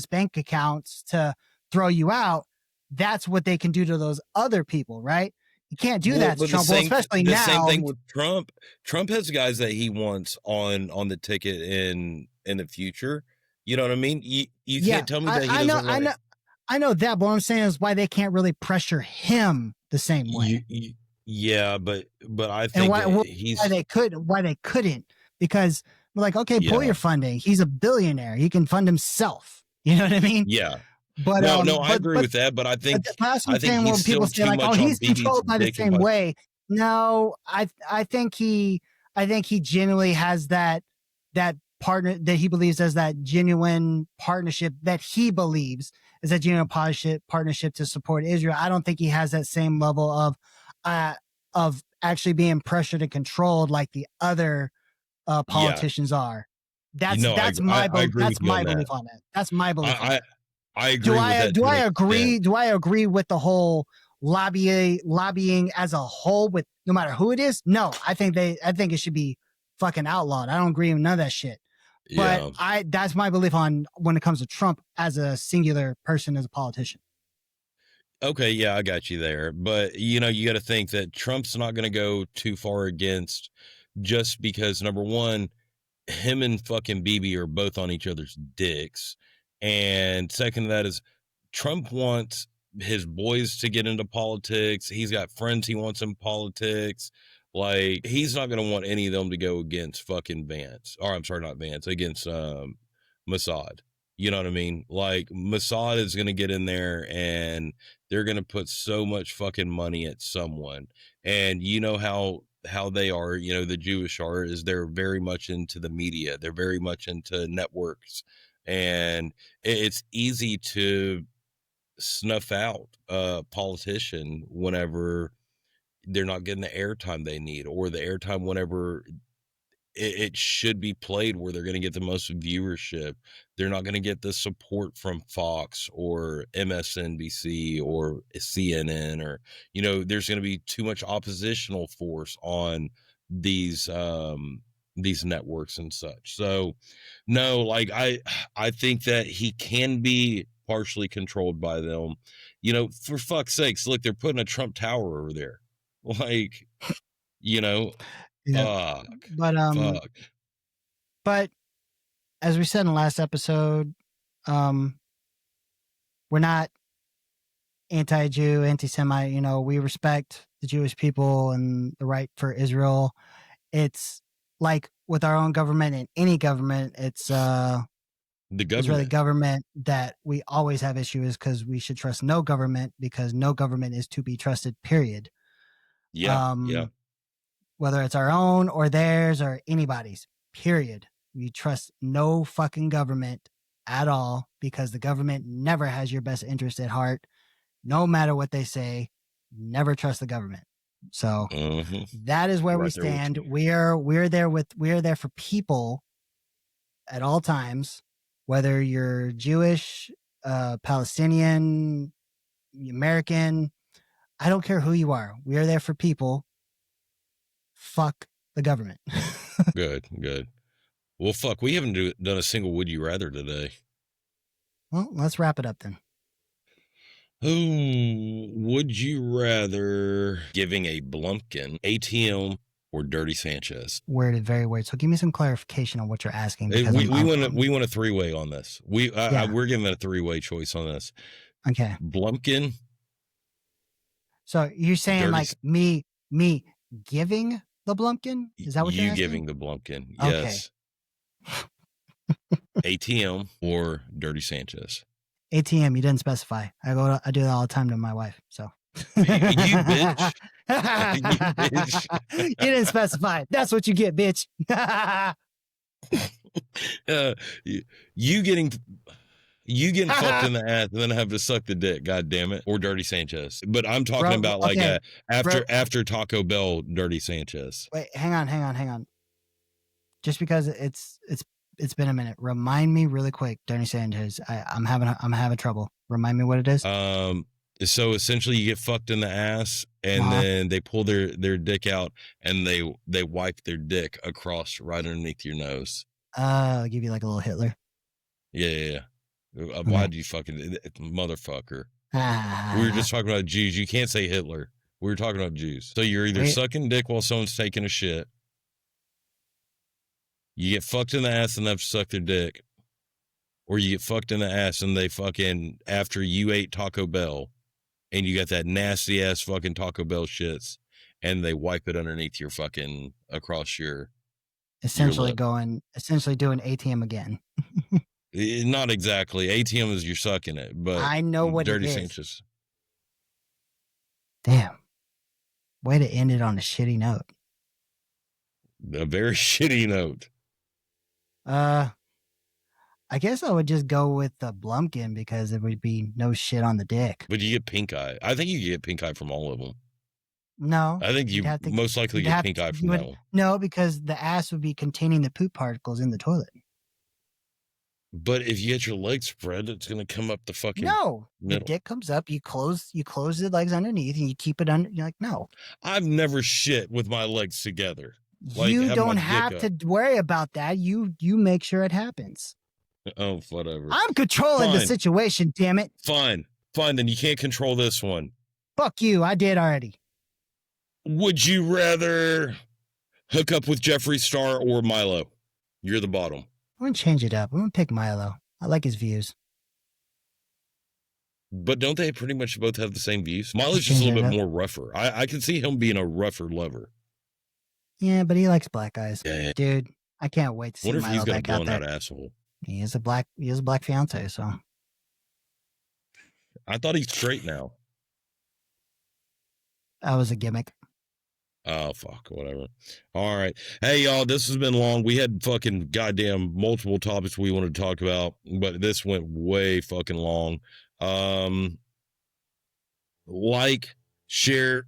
bank accounts to throw you out, that's what they can do to those other people, right? You can't do that to Trump, especially now. The same thing with Trump. Trump has guys that he wants on the ticket in the future. You know what I mean? You can't tell me that he doesn't. I know that, but what I'm saying is why they can't really pressure him the same way. Yeah, but I think why they couldn't, because we're like, okay, pull your funding. He's a billionaire. He can fund himself. You know what I mean? Yeah. But I agree with that. But I think when people say like, oh, he's controlled by the same way. No, I think he genuinely has that partner that he believes as that genuine partnership that he believes is that genuine partnership to support Israel. I don't think he has that same level of actually being pressured and controlled like the other politicians are. That's my belief on it. That's my belief. I agree. Do I agree with the whole lobbying as a whole with no matter who it is? No, I think it should be fucking outlawed. I don't agree with none of that shit. But that's my belief on when it comes to Trump as a singular person, as a politician. Okay, yeah, I got you there. But you got to think that Trump's not going to go too far against, just because number one, him and fucking Bibi are both on each other's dicks. And second to that is Trump wants his boys to get into politics. He's got friends he wants in politics. Like, he's not going to want any of them to go against fucking Vance. Or I'm sorry, not Vance, against Mossad. You know what I mean? Like, Mossad is going to get in there and they're going to put so much fucking money at someone. And you know how they are, the Jewish are, is they're very much into the media. They're very much into networks. And it's easy to snuff out a politician whenever they're not getting the airtime they need, or the airtime whenever it should be played where they're going to get the most viewership. They're not going to get the support from Fox or MSNBC or CNN, or, there's going to be too much oppositional force on these networks and such. So no, like I think that he can be partially controlled by them. For fuck's sakes, look, they're putting a Trump Tower over there. Like, Fuck. But Fuck. but as we said in the last episode, we're not anti-Jew, anti-Semite. You know, we respect the Jewish people and the right for Israel. It's like with our own government and any government, it's The Israeli government. government that we always have issues because we should trust no government because no government is to be trusted, period. Yeah. Yeah. Whether it's our own or theirs or anybody's, period. We trust no fucking government at all because the government never has your best interest at heart. No matter what they say, never trust the government. So that is where we Right there with stand. you. We're there for people at all times, whether you're Jewish, Palestinian, American, I don't care who you are. We are there for people. Fuck the government. Good. Well, fuck, we haven't done a single would you rather today. Well, let's wrap it up then. Who would you rather giving a Blumpkin, ATM, or Dirty Sanchez? Worded very weird. So give me some clarification on what you're asking. Hey, Because we want a three-way on this. We're giving a three-way choice on this. Okay. Blumpkin. So you're saying Dirty like me giving the Blumpkin? Is that what you're you asking? giving the Blumpkin? Okay. Yes. ATM or Dirty Sanchez? ATM. You didn't specify. I do that all the time to my wife. So You bitch. You bitch. You didn't specify. That's what you get, bitch. You getting fucked in the ass and then have to suck the dick, god damn it, or Dirty Sanchez. But I'm talking about like after Taco Bell, Dirty Sanchez. Wait, hang on. Just because it's been a minute. Remind me really quick, Dirty Sanchez. I'm having trouble. Remind me what it is. So essentially you get fucked in the ass and then they pull their dick out and they wipe their dick across right underneath your nose. I'll give you like a little Hitler. Yeah. Why'd you fucking motherfucker? We were just talking about Jews. You can't say Hitler. We were talking about Jews. So you're either sucking dick while someone's taking a shit. You get fucked in the ass and have to suck their dick. Or you get fucked in the ass and they fucking, after you ate Taco Bell and you got that nasty ass fucking Taco Bell shits and they wipe it underneath your fucking, across your. Essentially doing ATM again. Not exactly. ATM is you're sucking it, but I know what Dirty it is. Sanchez. Damn. Way to end it on a shitty note. A very shitty note. I guess I would just go with the Blumpkin because there would be no shit on the dick. But you get pink eye. I think you get pink eye from all of them. No. I think you most likely get pink eye from that one. No, because the ass would be containing the poop particles in the toilet. But if you get your legs spread, it's going to come up the fucking middle. The dick comes up, you close the legs underneath and you keep it under. You're like, no. I've never shit with my legs together. Like, you don't have to worry about that. You make sure it happens. Oh, whatever. I'm controlling the situation, damn it. Fine. Then you can't control this one. Fuck you. I did already. Would you rather hook up with Jeffree Star or Milo? You're the bottom. I'm going to change it up. I'm going to pick Milo. I like his views. But don't they pretty much both have the same views? Milo's just a little bit more rougher. I can see him being a rougher lover. Yeah, but he likes black guys. Yeah. Dude, I can't wait to see Milo. What if he's got a blown out asshole? He has a black fiance, so. I thought he's straight now. That was a gimmick. Oh, fuck, whatever. All right. Hey, y'all, this has been long. We had fucking goddamn multiple topics we wanted to talk about, but this went way fucking long. Like, share.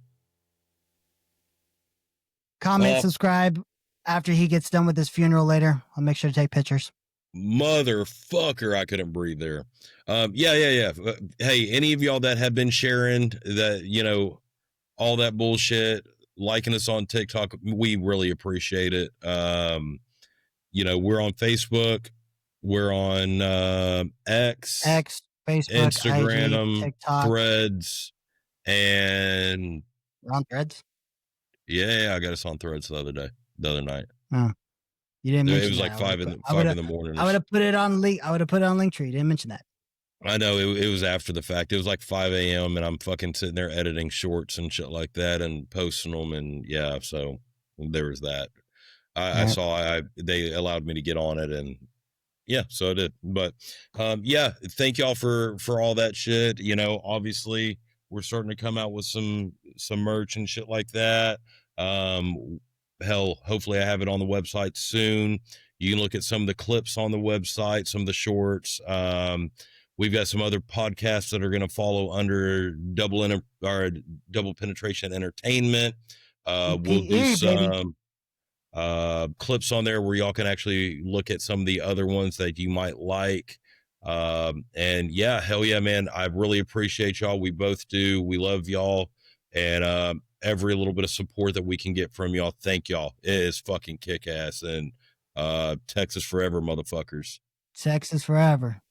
Comment, subscribe. After he gets done with his funeral later, I'll make sure to take pictures. Motherfucker, I couldn't breathe there. Yeah. Hey, any of y'all that have been sharing that, all that bullshit, liking us on TikTok, we really appreciate it. We're on Facebook, we're on X, Facebook, Instagram, IG, TikTok, Threads, and we're on Threads. Yeah, I got us on Threads the other day. the other night. Oh, you didn't mention It was that. like 5 in the morning. I would have put it on Linktree. You didn't mention that. I know it was after the fact. It was like 5 a.m. and I'm fucking sitting there editing shorts and shit like that and posting them. And yeah, so there was that. I saw they allowed me to get on it, and yeah, so I did. But yeah, thank y'all for all that shit. You know, obviously we're starting to come out with some merch and shit like that. Hell, hopefully I have it on the website soon. You can look at some of the clips on the website, some of the shorts. We've got some other podcasts that are going to follow under double penetration entertainment. We'll do some clips on there where y'all can actually look at some of the other ones that you might like. And yeah, hell yeah, man. I really appreciate y'all. We both do. We love y'all. And every little bit of support that we can get from y'all. Thank y'all. It is fucking kick ass. And Texas forever, motherfuckers. Texas forever.